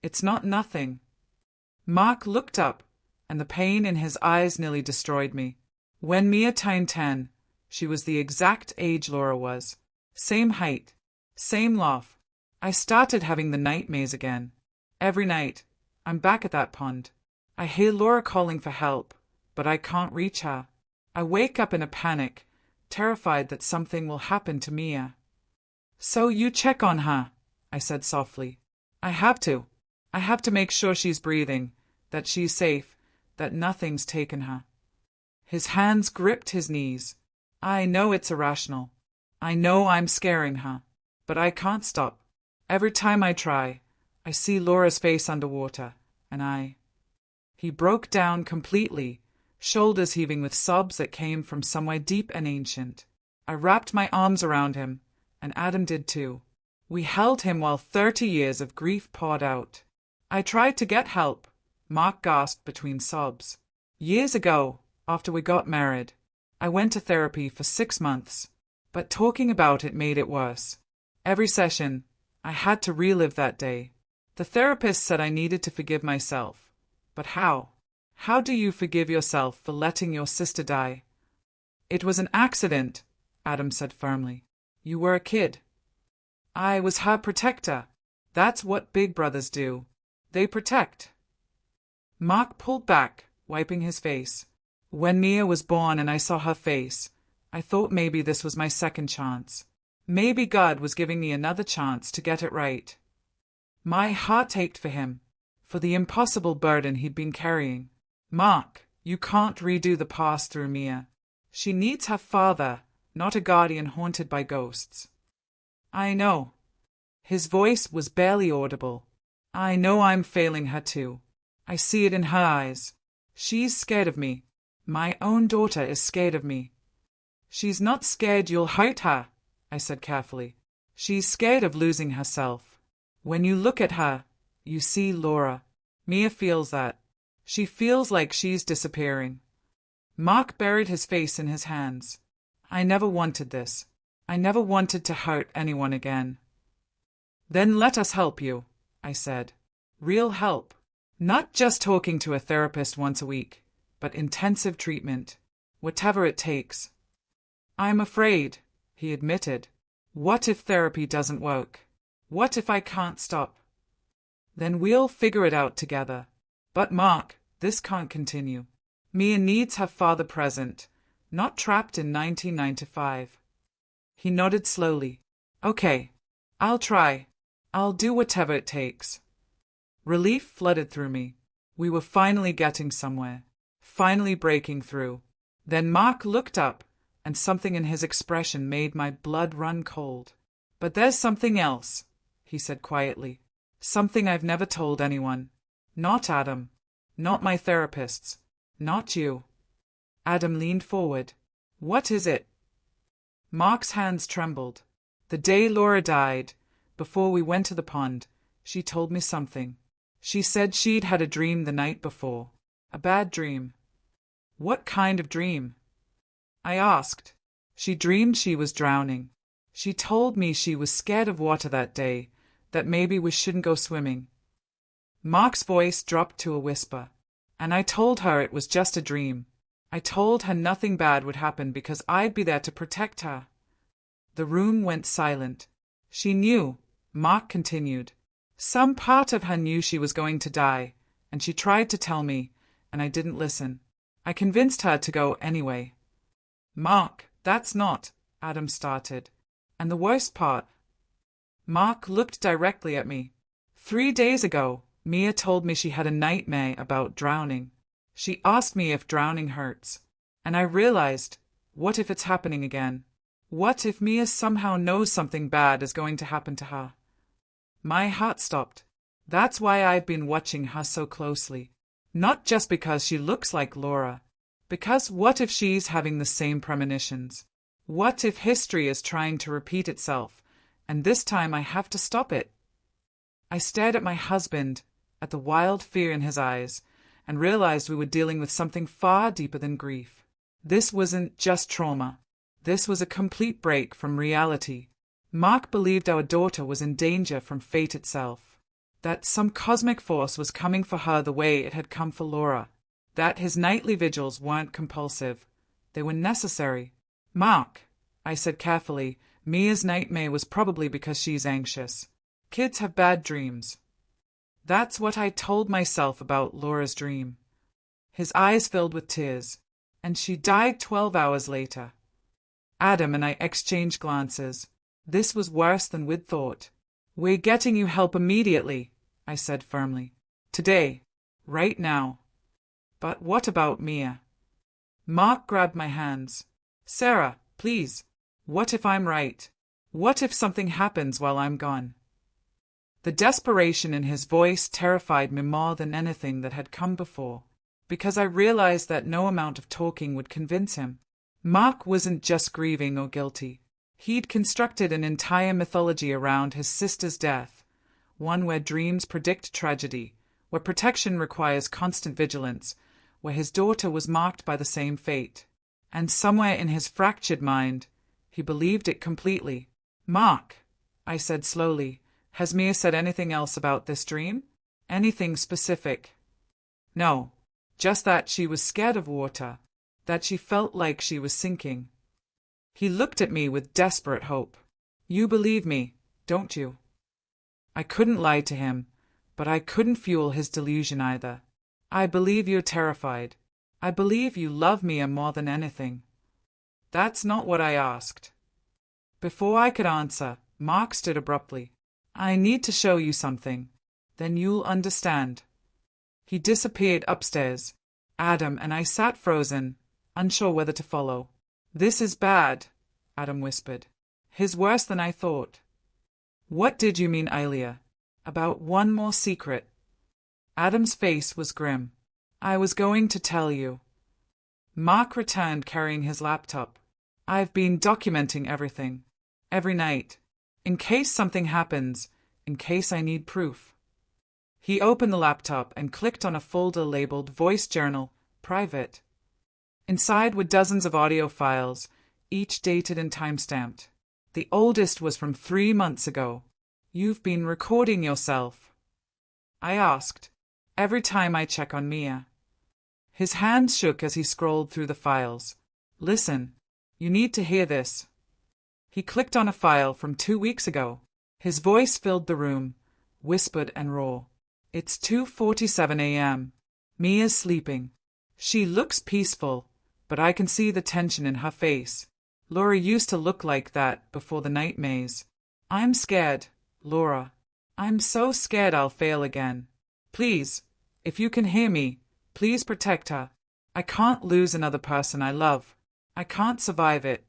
It's not nothing. Mark looked up, and the pain in his eyes nearly destroyed me. When Mia turned 10, she was the exact age Laura was. Same height, same laugh. I started having the nightmares again. Every night, I'm back at that pond. I hear Laura calling for help, but I can't reach her. I wake up in a panic, terrified that something will happen to Mia. So you check on her, I said softly. I have to. I have to make sure she's breathing, that she's safe, that nothing's taken her. His hands gripped his knees. I know it's irrational. I know I'm scaring her, but I can't stop. Every time I try, I see Laura's face underwater, and He broke down completely, shoulders heaving with sobs that came from somewhere deep and ancient. I wrapped my arms around him, and Adam did too. We held him while 30 years of grief poured out. I tried to get help, Mark gasped between sobs. Years ago, after we got married, I went to therapy for 6 months, but talking about it made it worse. Every session, I had to relive that day. The therapist said I needed to forgive myself. But how? How do you forgive yourself for letting your sister die? It was an accident, Adam said firmly. You were a kid. I was her protector. That's what big brothers do. They protect. Mark pulled back, wiping his face. When Mia was born and I saw her face, I thought maybe this was my second chance. Maybe God was giving me another chance to get it right. My heart ached for him, for the impossible burden he'd been carrying. Mark, you can't redo the past through Mia. She needs her father, not a guardian haunted by ghosts. I know. His voice was barely audible. I know I'm failing her too. I see it in her eyes. She's scared of me. My own daughter is scared of me. She's not scared you'll hurt her, I said carefully. She's scared of losing herself. When you look at her, you see Laura. Mia feels that. She feels like she's disappearing. Mark buried his face in his hands. I never wanted this. I never wanted to hurt anyone again. Then let us help you, I said. Real help. Not just talking to a therapist once a week, but intensive treatment. Whatever it takes. I'm afraid, he admitted. What if therapy doesn't work? What if I can't stop? Then we'll figure it out together. But Mark, this can't continue. Mia needs her father present, not trapped in 1995. He nodded slowly. Okay, I'll try. I'll do whatever it takes. Relief flooded through me. We were finally getting somewhere. Finally breaking through. Then Mark looked up, and something in his expression made my blood run cold. But there's something else, he said quietly. Something I've never told anyone. Not Adam. Not my therapists. Not you. Adam leaned forward. What is it? Mark's hands trembled. The day Laura died, before we went to the pond, she told me something. She said she'd had a dream the night before. A bad dream. What kind of dream? I asked. She dreamed she was drowning. She told me she was scared of water that day, that maybe we shouldn't go swimming. Mark's voice dropped to a whisper. And I told her it was just a dream. I told her nothing bad would happen because I'd be there to protect her. The room went silent. She knew, Mark continued. Some part of her knew she was going to die, and she tried to tell me, and I didn't listen. I convinced her to go anyway. Mark, that's not, Adam started. And the worst part. Mark looked directly at me. 3 days ago, Mia told me she had a nightmare about drowning. She asked me if drowning hurts. And I realized, what if it's happening again? What if Mia somehow knows something bad is going to happen to her? My heart stopped. That's why I've been watching her so closely. Not just because she looks like Laura. Because what if she's having the same premonitions? What if history is trying to repeat itself, and this time I have to stop it? I stared at my husband, at the wild fear in his eyes, and realized we were dealing with something far deeper than grief. This wasn't just trauma. This was a complete break from reality. Mark believed our daughter was in danger from fate itself. That some cosmic force was coming for her the way it had come for Laura. That his nightly vigils weren't compulsive. They were necessary. Mark, I said carefully, Mia's nightmare was probably because she's anxious. Kids have bad dreams. That's what I told myself about Laura's dream. His eyes filled with tears. And she died 12 hours later. Adam and I exchanged glances. This was worse than we'd thought. We're getting you help immediately, I said firmly. Today. Right now. But what about Mia? Mark grabbed my hands. Sarah, please. What if I'm right? What if something happens while I'm gone? The desperation in his voice terrified me more than anything that had come before, because I realized that no amount of talking would convince him. Mark wasn't just grieving or guilty. He'd constructed an entire mythology around his sister's death, one where dreams predict tragedy, where protection requires constant vigilance, where his daughter was marked by the same fate. And somewhere in his fractured mind, he believed it completely. Mark, I said slowly, has Mia said anything else about this dream? Anything specific? No, just that she was scared of water, that she felt like she was sinking. He looked at me with desperate hope. You believe me, don't you? I couldn't lie to him, but I couldn't fuel his delusion either. I believe you're terrified. I believe you love Mia more than anything. That's not what I asked. Before I could answer, Mark stood abruptly. I need to show you something. Then you'll understand. He disappeared upstairs. Adam and I sat frozen, unsure whether to follow. This is bad, Adam whispered. His worse than I thought. What did you mean, Ilia? About one more secret? Adam's face was grim. I was going to tell you. Mark returned carrying his laptop. I've been documenting everything. Every night. In case something happens. In case I need proof. He opened the laptop and clicked on a folder labeled Voice Journal, Private. Inside were dozens of audio files, each dated and time-stamped. The oldest was from 3 months ago. You've been recording yourself? I asked. Every time I check on Mia. His hands shook as he scrolled through the files. Listen. You need to hear this. He clicked on a file from 2 weeks ago. His voice filled the room, whispered and raw. It's 2:47 a.m. Mia's sleeping. She looks peaceful, but I can see the tension in her face. Laura used to look like that before the night maze. I'm scared, Laura. I'm so scared I'll fail again. Please, if you can hear me, please protect her. I can't lose another person I love. I can't survive it.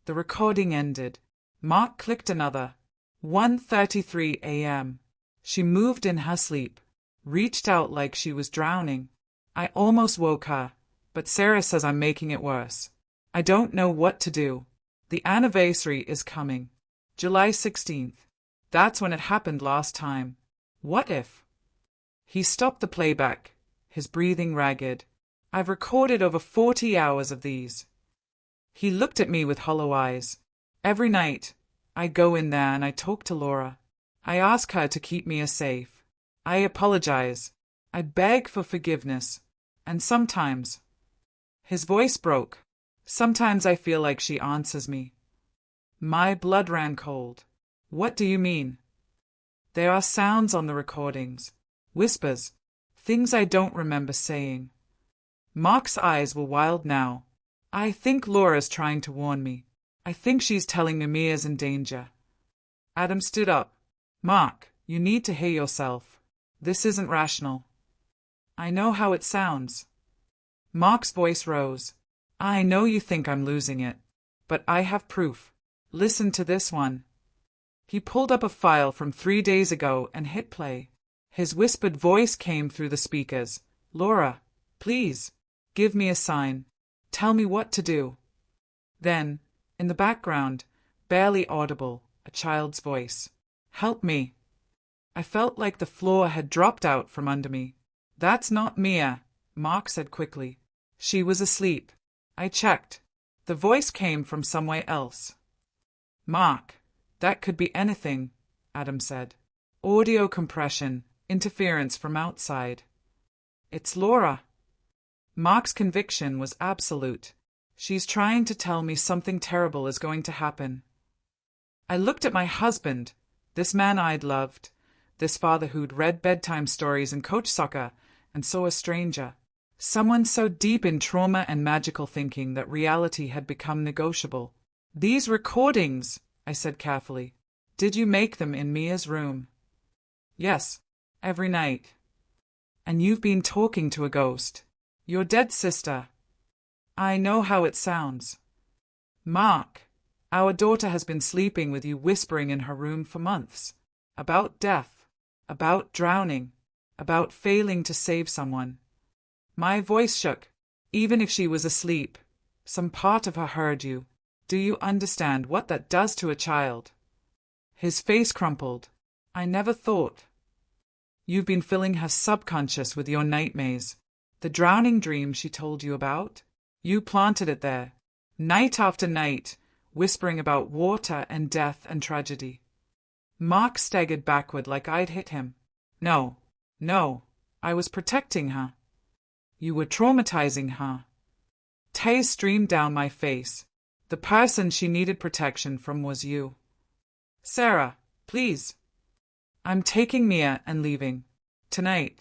The recording ended. Mark clicked another. 1:33 a.m. She moved in her sleep, reached out like she was drowning. I almost woke her, but Sarah says I'm making it worse. I don't know what to do. The anniversary is coming. July 16th. That's when it happened last time. What if? He stopped the playback, his breathing ragged. I've recorded over 40 hours of these. He looked at me with hollow eyes. Every night, I go in there and I talk to Laura. I ask her to keep Mia safe. I apologize. I beg for forgiveness. And sometimes... His voice broke. Sometimes I feel like she answers me. My blood ran cold. What do you mean? There are sounds on the recordings. Whispers. Things I don't remember saying. Mark's eyes were wild now. I think Laura's trying to warn me. I think she's telling me Mia's in danger. Adam stood up. Mark, you need to hear yourself. This isn't rational. I know how it sounds. Mark's voice rose. I know you think I'm losing it, but I have proof. Listen to this one. He pulled up a file from 3 days ago and hit play. His whispered voice came through the speakers. Laura, please, give me a sign. Tell me what to do. Then, in the background, barely audible, a child's voice. Help me. I felt like the floor had dropped out from under me. That's not Mia, Mark said quickly. She was asleep. I checked. The voice came from somewhere else. Mark, that could be anything, Adam said. Audio compression, interference from outside. It's Laura. Mark's conviction was absolute. She's trying to tell me something terrible is going to happen. I looked at my husband, this man I'd loved, this father who'd read bedtime stories and coached soccer, and saw a stranger. Someone so deep in trauma and magical thinking that reality had become negotiable. These recordings, I said carefully. Did you make them in Mia's room? Yes, every night. And you've been talking to a ghost. Your dead sister. I know how it sounds. Mark, our daughter has been sleeping with you whispering in her room for months. About death. About drowning. About failing to save someone. My voice shook. Even if she was asleep, some part of her heard you. Do you understand what that does to a child? His face crumpled. I never thought. You've been filling her subconscious with your nightmares. The drowning dream she told you about? You planted it there. Night after night, whispering about water and death and tragedy. Mark staggered backward like I'd hit him. No, I was protecting her. You were traumatizing her. Tears streamed down my face. The person she needed protection from was you. Sarah, please. I'm taking Mia and leaving. Tonight.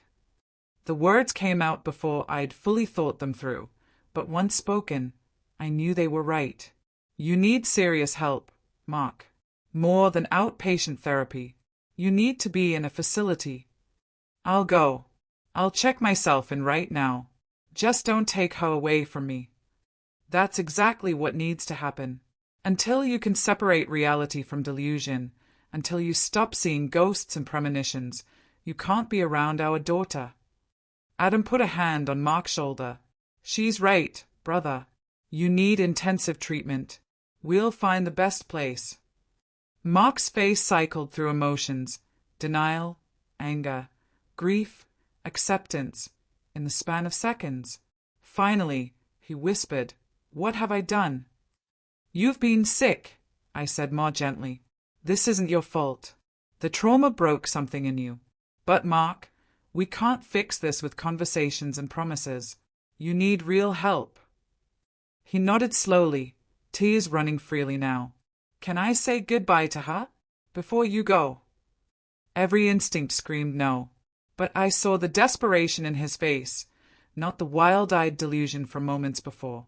The words came out before I'd fully thought them through, but once spoken, I knew they were right. You need serious help, Mark. More than outpatient therapy. You need to be in a facility. I'll go. I'll check myself in right now. Just don't take her away from me. That's exactly what needs to happen. Until you can separate reality from delusion, Until you stop seeing ghosts and premonitions, you can't be around our daughter." Adam put a hand on Mark's shoulder. "She's right, brother. You need intensive treatment. We'll find the best place." Mark's face cycled through emotions: denial, anger, grief, acceptance, in the span of seconds. Finally, he whispered, "What have I done?" "You've been sick," I said more gently. "This isn't your fault. The trauma broke something in you. But, Mark, we can't fix this with conversations and promises. You need real help." He nodded slowly, tears running freely now. "Can I say goodbye to her? Before you go?" Every instinct screamed no. But I saw the desperation in his face, not the wild-eyed delusion from moments before,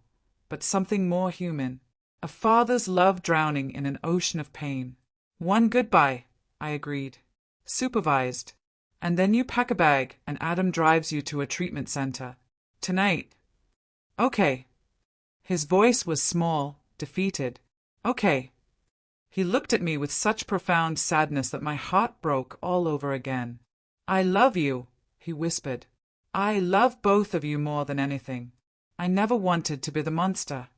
but something more human. A father's love drowning in an ocean of pain. "One goodbye," I agreed. "Supervised. And then you pack a bag and Adam drives you to a treatment center. Tonight." "Okay." His voice was small, defeated. "Okay." He looked at me with such profound sadness that my heart broke all over again. "I love you," he whispered. "I love both of you more than anything. I never wanted to be the monster."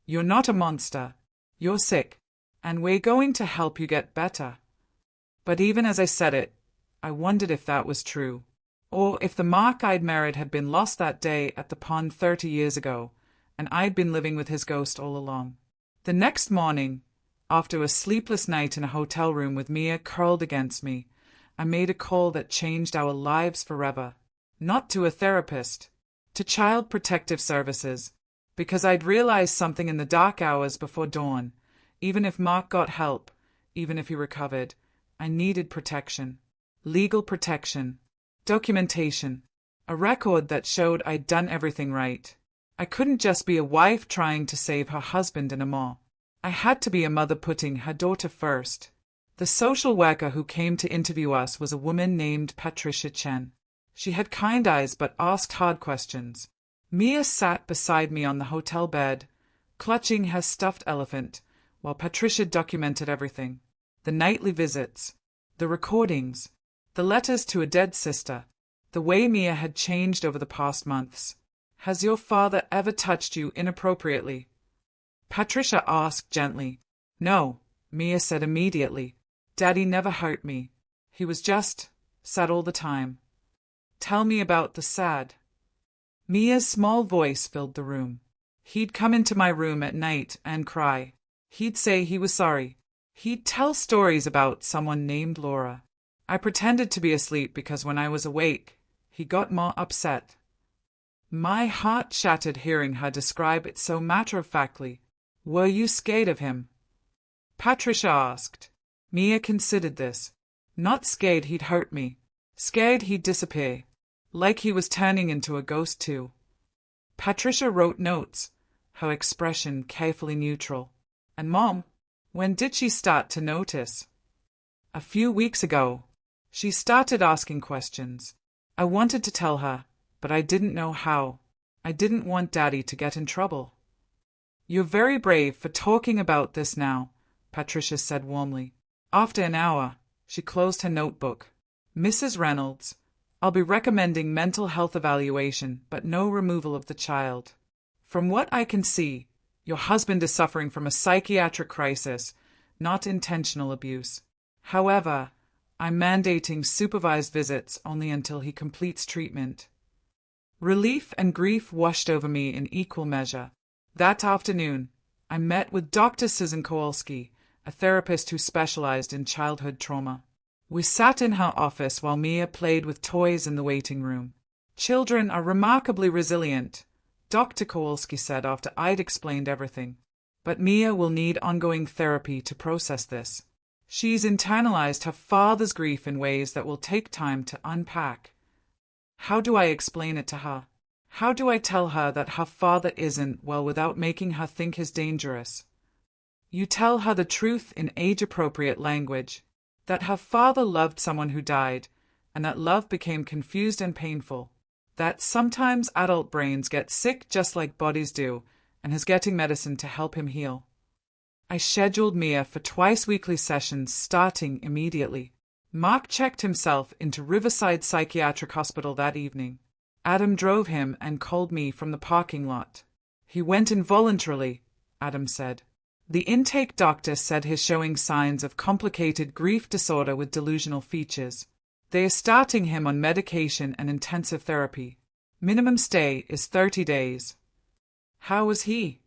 "You're not a monster. You're sick, and we're going to help you get better." But even as I said it, I wondered if that was true, or if the Mark I'd married had been lost that day at the pond 30 years ago, and I'd been living with his ghost all along. The next morning, after a sleepless night in a hotel room with Mia curled against me, I made a call that changed our lives forever. Not to a therapist, to Child Protective Services, because I'd realized something in the dark hours before dawn. Even if Mark got help, even if he recovered, I needed protection. Legal protection. Documentation. A record that showed I'd done everything right. I couldn't just be a wife trying to save her husband in a mall. I had to be a mother putting her daughter first. The social worker who came to interview us was a woman named Patricia Chen. She had kind eyes but asked hard questions. Mia sat beside me on the hotel bed, clutching her stuffed elephant, while Patricia documented everything. The nightly visits, the recordings, the letters to a dead sister, the way Mia had changed over the past months. "Has your father ever touched you inappropriately?" Patricia asked gently. "No," Mia said immediately. "Daddy never hurt me. He was just sad all the time." "Tell me about the sad." Mia's small voice filled the room. "He'd come into my room at night and cry. He'd say he was sorry. He'd tell stories about someone named Laura. I pretended to be asleep because when I was awake, he got more upset." My heart shattered hearing her describe it so matter-of-factly. "Were you scared of him?" Patricia asked. Mia considered this. "Not scared he'd hurt me. Scared he'd disappear. Like he was turning into a ghost too." Patricia wrote notes, her expression carefully neutral. "And Mom, when did she start to notice?" "A few weeks ago. She started asking questions. I wanted to tell her, but I didn't know how. I didn't want Daddy to get in trouble." "You're very brave for talking about this now," Patricia said warmly. After an hour, she closed her notebook. "Mrs. Reynolds, I'll be recommending mental health evaluation, but no removal of the child. From what I can see, your husband is suffering from a psychiatric crisis, not intentional abuse. However, I'm mandating supervised visits only until he completes treatment." Relief and grief washed over me in equal measure. That afternoon, I met with Dr. Susan Kowalski, a therapist who specialized in childhood trauma. We sat in her office while Mia played with toys in the waiting room. "Children are remarkably resilient," Dr. Kowalski said after I'd explained everything. "But Mia will need ongoing therapy to process this. She's internalized her father's grief in ways that will take time to unpack." How do I explain it to her? How do I tell her that her father isn't well without making her think he's dangerous? You tell her the truth in age-appropriate language, that her father loved someone who died, and that love became confused and painful, that sometimes adult brains get sick just like bodies do, and he's getting medicine to help him heal. I scheduled Mia for twice-weekly sessions starting immediately. Mark checked himself into Riverside Psychiatric Hospital that evening. Adam drove him and called me from the parking lot. He went involuntarily, Adam said. The intake doctor said he's showing signs of complicated grief disorder with delusional features. They are starting him on medication and intensive therapy. Minimum stay is 30 days. How was he?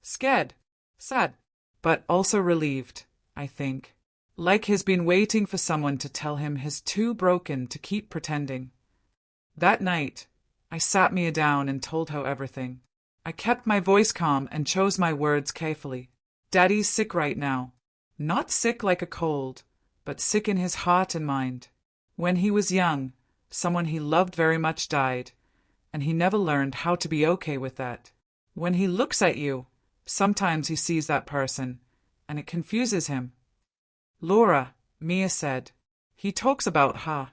Scared, sad, but also relieved, I think. Like he's been waiting for someone to tell him he's too broken to keep pretending. That night, I sat Mia down and told her everything. I kept my voice calm and chose my words carefully. Daddy's sick right now. Not sick like a cold, but sick in his heart and mind. When he was young, someone he loved very much died, and he never learned how to be okay with that. When he looks at you, sometimes he sees that person, and it confuses him. Laura, Mia said. He talks about her.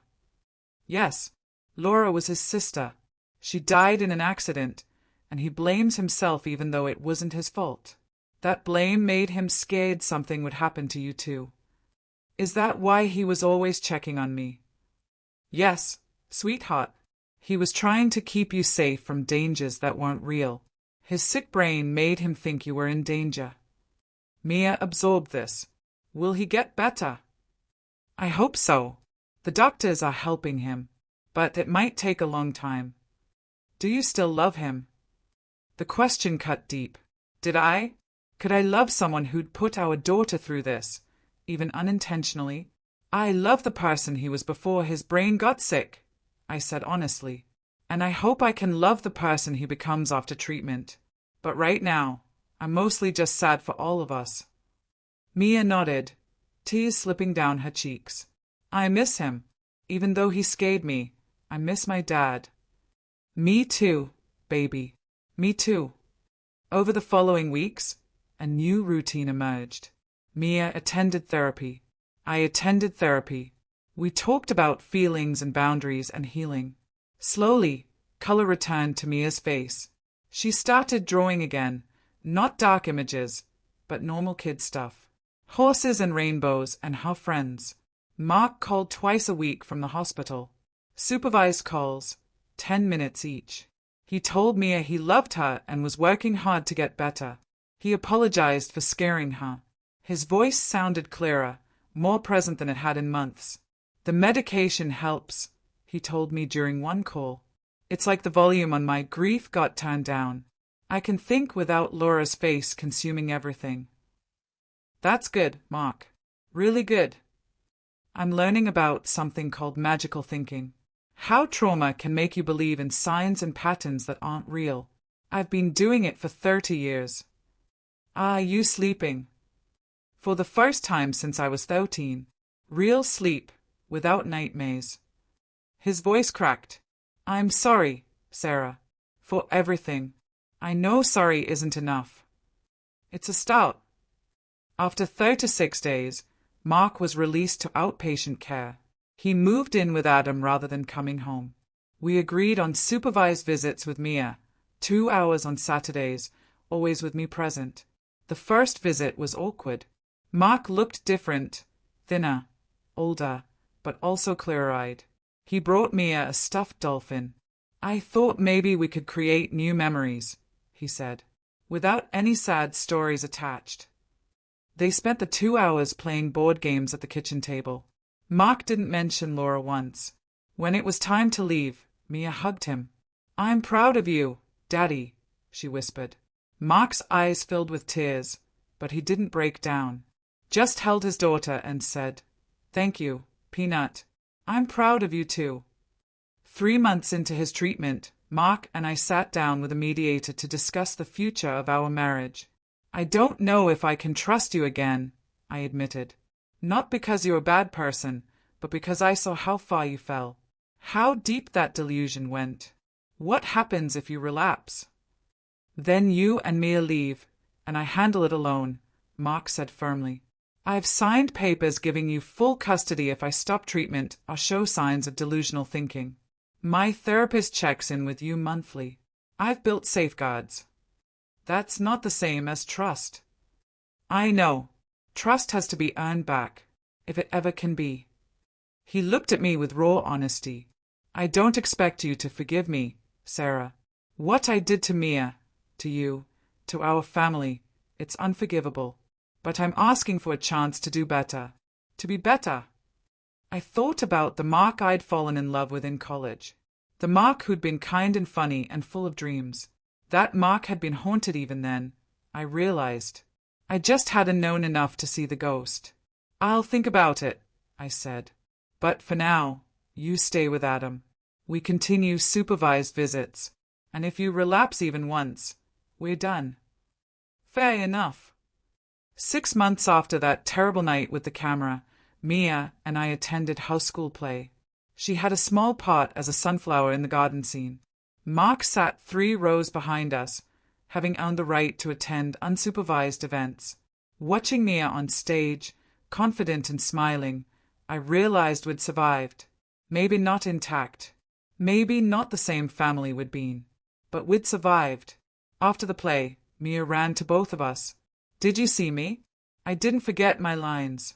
Yes, Laura was his sister. She died in an accident, and he blames himself even though it wasn't his fault. That blame made him scared something would happen to you too. Is that why he was always checking on me? Yes, sweetheart. He was trying to keep you safe from dangers that weren't real. His sick brain made him think you were in danger. Mia absorbed this. Will he get better? I hope so. The doctors are helping him, but it might take a long time. Do you still love him? The question cut deep. Did I? Could I love someone who'd put our daughter through this, even unintentionally? I love the person he was before his brain got sick, I said honestly. And I hope I can love the person he becomes after treatment. But right now, I'm mostly just sad for all of us. Mia nodded, tears slipping down her cheeks. I miss him. Even though he scared me, I miss my dad. Me too, baby. Me too. Over the following weeks, a new routine emerged. Mia attended therapy. I attended therapy. We talked about feelings and boundaries and healing. Slowly, color returned to Mia's face. She started drawing again, not dark images, but normal kid stuff. Horses and rainbows and her friends. Mark called twice a week from the hospital. Supervised calls, 10 minutes each. He told Mia he loved her and was working hard to get better. He apologized for scaring her. His voice sounded clearer, more present than it had in months. The medication helps, he told me during one call. It's like the volume on my grief got turned down. I can think without Laura's face consuming everything. That's good, Mark. Really good. I'm learning about something called magical thinking. How trauma can make you believe in signs and patterns that aren't real. I've been doing it for 30 years. Ah, you sleeping. For the first time since I was 13. Real sleep, without nightmares. His voice cracked. I'm sorry, Sarah, for everything. I know sorry isn't enough. It's a start. After 36 days, Mark was released to outpatient care. He moved in with Adam rather than coming home. We agreed on supervised visits with Mia, 2 hours on Saturdays, always with me present. The first visit was awkward. Mark looked different, thinner, older, but also clear-eyed. He brought Mia a stuffed dolphin. I thought maybe we could create new memories, he said, without any sad stories attached. They spent the 2 hours playing board games at the kitchen table. Mark didn't mention Laura once. When it was time to leave, Mia hugged him. I'm proud of you, Daddy, she whispered. Mark's eyes filled with tears, but he didn't break down. Just held his daughter and said, Thank you, Peanut. I'm proud of you too. 3 months into his treatment, Mark and I sat down with a mediator to discuss the future of our marriage. I don't know if I can trust you again, I admitted. Not because you're a bad person, but because I saw how far you fell. How deep that delusion went. What happens if you relapse? Then you and Mia leave, and I handle it alone, Mark said firmly. I've signed papers giving you full custody if I stop treatment or show signs of delusional thinking. My therapist checks in with you monthly. I've built safeguards. That's not the same as trust. I know. Trust has to be earned back, if it ever can be. He looked at me with raw honesty. I don't expect you to forgive me, Sarah. What I did to Mia, to you, to our family, it's unforgivable. But I'm asking for a chance to do better. To be better. I thought about the Mark I'd fallen in love with in college. The Mark who'd been kind and funny and full of dreams. That Mark had been haunted even then, I realized. I just hadn't known enough to see the ghost. I'll think about it, I said. But for now, you stay with Adam. We continue supervised visits. And if you relapse even once, we're done. Fair enough. 6 months after that terrible night with the camera, Mia and I attended house school play. She had a small part as a sunflower in the garden scene. Mark sat 3 rows behind us, having earned the right to attend unsupervised events. Watching Mia on stage, confident and smiling, I realized we'd survived. Maybe not intact. Maybe not the same family we'd been. But we'd survived. After the play, Mia ran to both of us. Did you see me? I didn't forget my lines.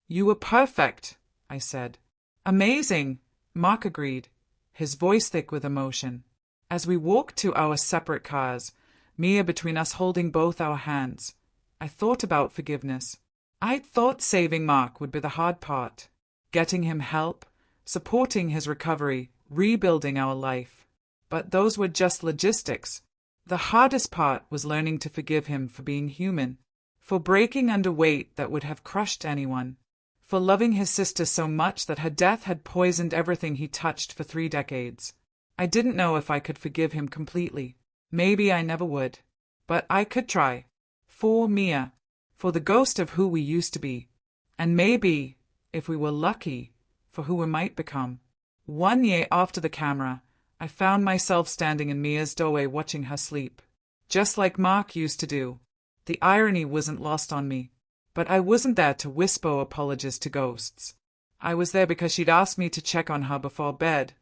You were perfect, I said. Amazing, Mark agreed, his voice thick with emotion. As we walked to our separate cars, Mia between us holding both our hands, I thought about forgiveness. I'd thought saving Mark would be the hard part. Getting him help, supporting his recovery, rebuilding our life. But those were just logistics. The hardest part was learning to forgive him for being human, for breaking under weight that would have crushed anyone, for loving his sister so much that her death had poisoned everything he touched for 3 decades. I didn't know if I could forgive him completely. Maybe I never would. But I could try. For Mia. For the ghost of who we used to be. And maybe, if we were lucky, for who we might become. 1 year after the camera, I found myself standing in Mia's doorway watching her sleep. Just like Mark used to do. The irony wasn't lost on me. But I wasn't there to whisper apologies to ghosts. I was there because she'd asked me to check on her before bed.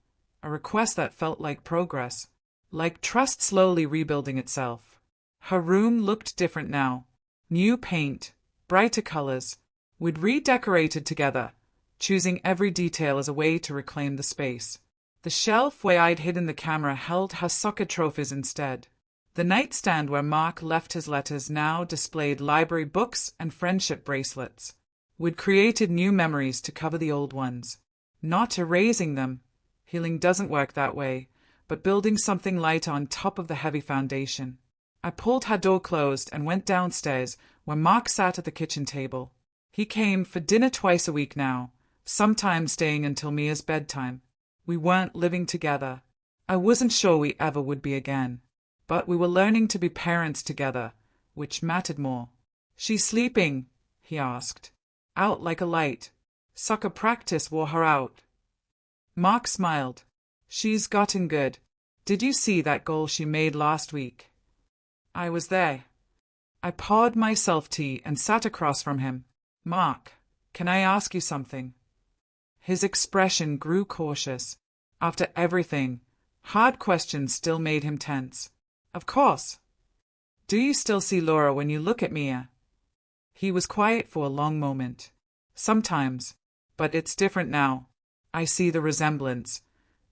A request that felt like progress. Like trust slowly rebuilding itself. Her room looked different now. New paint, brighter colors. We'd redecorated together, choosing every detail as a way to reclaim the space. The shelf where I'd hidden the camera held her soccer trophies instead. The nightstand where Mark left his letters now displayed library books and friendship bracelets. We'd created new memories to cover the old ones. Not erasing them. Healing doesn't work that way, but building something light on top of the heavy foundation. I pulled her door closed and went downstairs where Mark sat at the kitchen table. He came for dinner twice a week now, sometimes staying until Mia's bedtime. We weren't living together. I wasn't sure we ever would be again. But we were learning to be parents together, which mattered more. She's sleeping, he asked. Out like a light. Soccer practice wore her out. Mark smiled. She's gotten good. Did you see that goal she made last week? I was there. I poured myself tea and sat across from him. Mark, can I ask you something? His expression grew cautious. After everything, hard questions still made him tense. Of course. Do you still see Laura when you look at Mia? He was quiet for a long moment. Sometimes. But it's different now. I see the resemblance.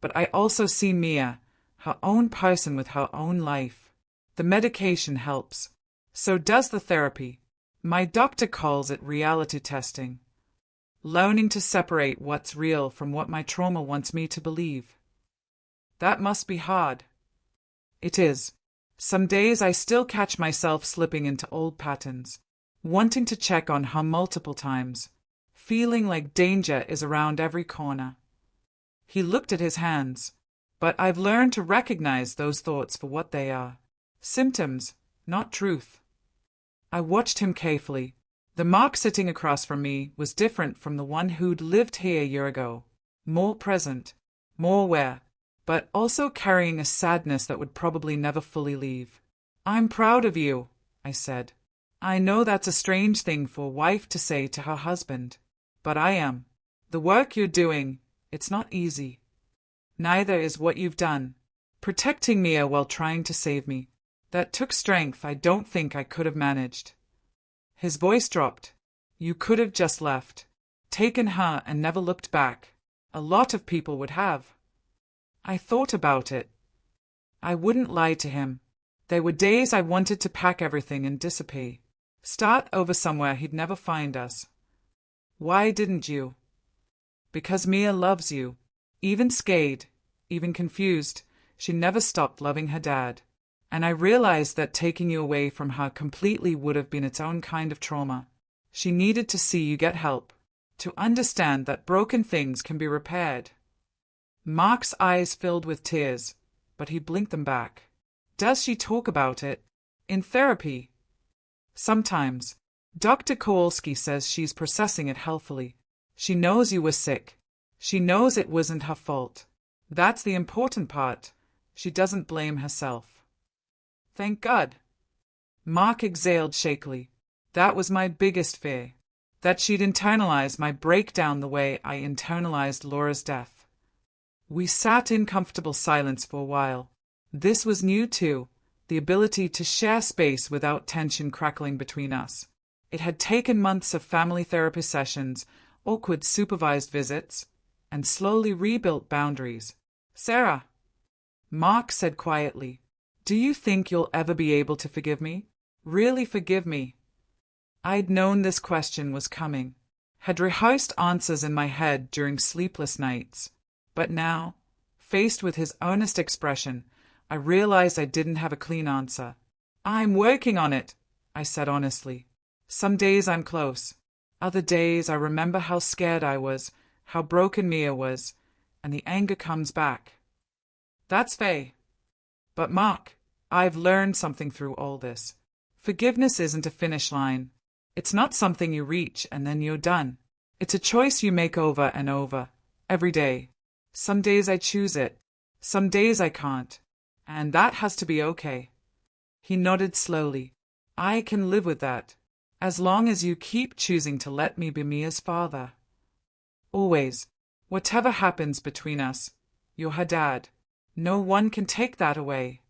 But I also see Mia, her own person with her own life. The medication helps. So does the therapy. My doctor calls it reality testing. Learning to separate what's real from what my trauma wants me to believe. That must be hard. It is. Some days I still catch myself slipping into old patterns, wanting to check on her multiple times, feeling like danger is around every corner. He looked at his hands, but I've learned to recognize those thoughts for what they are. Symptoms, not truth. I watched him carefully. The Mark sitting across from me was different from the one who'd lived here a year ago. More present, more aware, but also carrying a sadness that would probably never fully leave. I'm proud of you, I said. I know that's a strange thing for a wife to say to her husband, but I am. The work you're doing, it's not easy. Neither is what you've done. Protecting Mia while trying to save me. That took strength I don't think I could have managed. His voice dropped. You could have just left. Taken her and never looked back. A lot of people would have. I thought about it. I wouldn't lie to him. There were days I wanted to pack everything and disappear. Start over somewhere he'd never find us. Why didn't you? Because Mia loves you. Even scared, even confused, she never stopped loving her dad. And I realized that taking you away from her completely would have been its own kind of trauma. She needed to see you get help, to understand that broken things can be repaired. Mark's eyes filled with tears, but he blinked them back. Does she talk about it? In therapy? Sometimes. Dr. Kowalski says she's processing it healthily. She knows you were sick. She knows it wasn't her fault. That's the important part. She doesn't blame herself. Thank God. Mark exhaled shakily. That was my biggest fear. That she'd internalize my breakdown the way I internalized Laura's death. We sat in comfortable silence for a while. This was new too, the ability to share space without tension crackling between us. It had taken months of family therapy sessions, awkward supervised visits, and slowly rebuilt boundaries. Sarah, Mark said quietly, do you think you'll ever be able to forgive me? Really forgive me? I'd known this question was coming, had rehearsed answers in my head during sleepless nights. But now, faced with his earnest expression, I realized I didn't have a clean answer. I'm working on it, I said honestly. Some days I'm close. Other days I remember how scared I was, how broken Mia was, and the anger comes back. That's fair. But Mark, I've learned something through all this. Forgiveness isn't a finish line. It's not something you reach and then you're done. It's a choice you make over and over, every day. Some days I choose it, some days I can't, and that has to be okay. He nodded slowly. I can live with that, as long as you keep choosing to let me be Mia's father. Always, whatever happens between us, you're her dad. No one can take that away.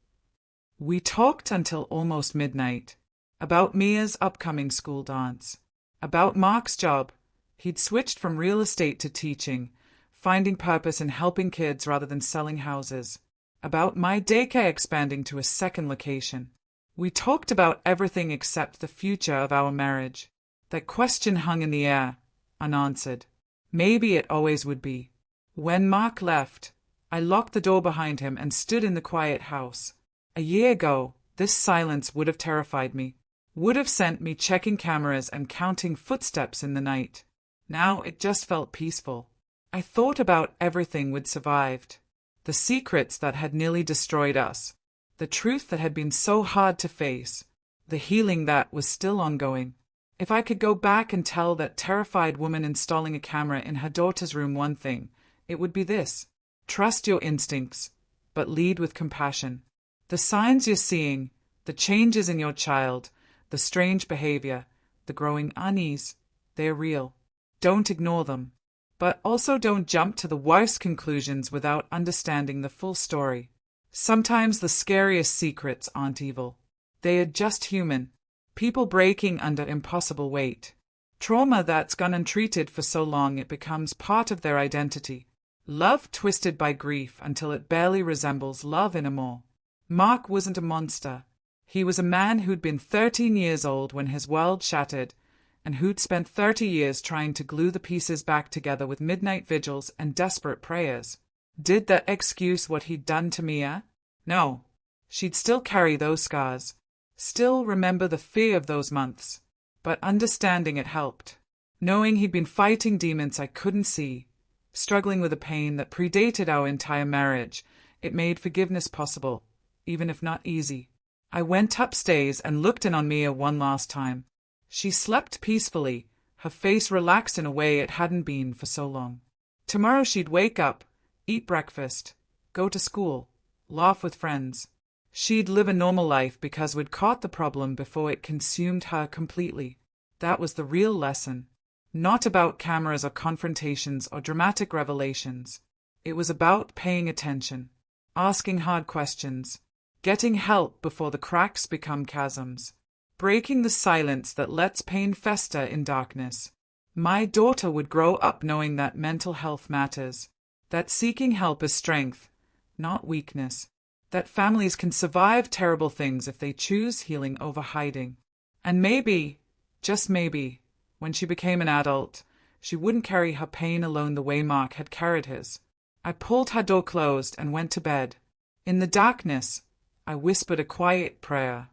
We talked until almost midnight, about Mia's upcoming school dance, about Mark's job. He'd switched from real estate to teaching, finding purpose in helping kids rather than selling houses, about my daycare expanding to a second location. We talked about everything except the future of our marriage. That question hung in the air, unanswered. Maybe it always would be. When Mark left, I locked the door behind him and stood in the quiet house. A year ago, this silence would have terrified me, would have sent me checking cameras and counting footsteps in the night. Now it just felt peaceful. I thought about everything we'd survived, the secrets that had nearly destroyed us, the truth that had been so hard to face, the healing that was still ongoing. If I could go back and tell that terrified woman installing a camera in her daughter's room one thing, it would be this. Trust your instincts, but lead with compassion. The signs you're seeing, the changes in your child, the strange behavior, the growing unease, they're real. Don't ignore them. But also don't jump to the worst conclusions without understanding the full story. Sometimes the scariest secrets aren't evil. They are just human. People breaking under impossible weight. Trauma that's gone untreated for so long it becomes part of their identity. Love twisted by grief until it barely resembles love anymore. Mark wasn't a monster. He was a man who'd been 13 years old when his world shattered, and who'd spent 30 years trying to glue the pieces back together with midnight vigils and desperate prayers. Did that excuse what he'd done to Mia? No. She'd still carry those scars, still remember the fear of those months. But understanding it helped. Knowing he'd been fighting demons I couldn't see, struggling with a pain that predated our entire marriage, it made forgiveness possible, even if not easy. I went upstairs and looked in on Mia one last time. She slept peacefully, her face relaxed in a way it hadn't been for so long. Tomorrow she'd wake up, eat breakfast, go to school, laugh with friends. She'd live a normal life because we'd caught the problem before it consumed her completely. That was the real lesson. Not about cameras or confrontations or dramatic revelations. It was about paying attention, asking hard questions, getting help before the cracks become chasms. breaking the silence that lets pain fester in darkness. My daughter would grow up knowing that mental health matters, that seeking help is strength, not weakness, that families can survive terrible things if they choose healing over hiding. And maybe, just maybe, when she became an adult, she wouldn't carry her pain alone the way Mark had carried his. I pulled her door closed and went to bed. In the darkness, I whispered a quiet prayer,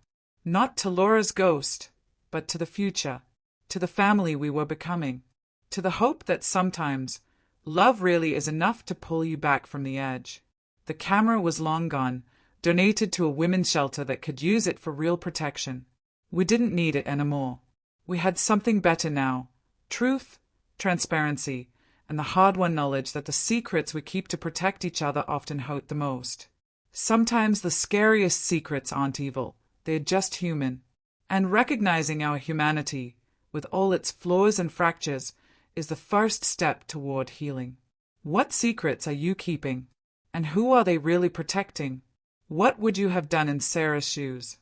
not to Laura's ghost, but to the future, to the family we were becoming, to the hope that sometimes love really is enough to pull you back from the edge. The camera was long gone, donated to a women's shelter that could use it for real protection. We didn't need it anymore. We had something better now: truth, transparency, and the hard-won knowledge that the secrets we keep to protect each other often hurt the most. Sometimes the scariest secrets aren't evil, they're just human. And recognizing our humanity, with all its flaws and fractures, is the first step toward healing. What secrets are you keeping? And who are they really protecting? What would you have done in Sarah's shoes?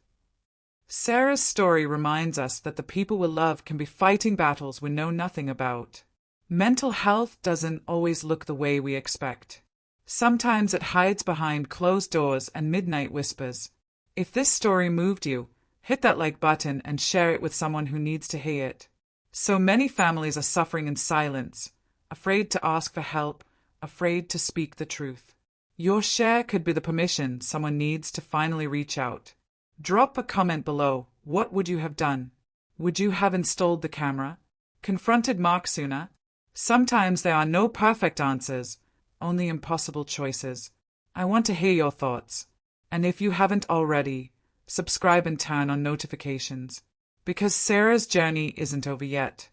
Sarah's story reminds us that the people we love can be fighting battles we know nothing about. Mental health doesn't always look the way we expect. Sometimes it hides behind closed doors and midnight whispers. If this story moved you, hit that like button and share it with someone who needs to hear it. So many families are suffering in silence, afraid to ask for help, afraid to speak the truth. Your share could be the permission someone needs to finally reach out. Drop a comment below. What would you have done? Would you have installed the camera? Confronted Mark sooner? Sometimes there are no perfect answers, only impossible choices. I want to hear your thoughts. And if you haven't already, subscribe and turn on notifications. Because Sarah's journey isn't over yet.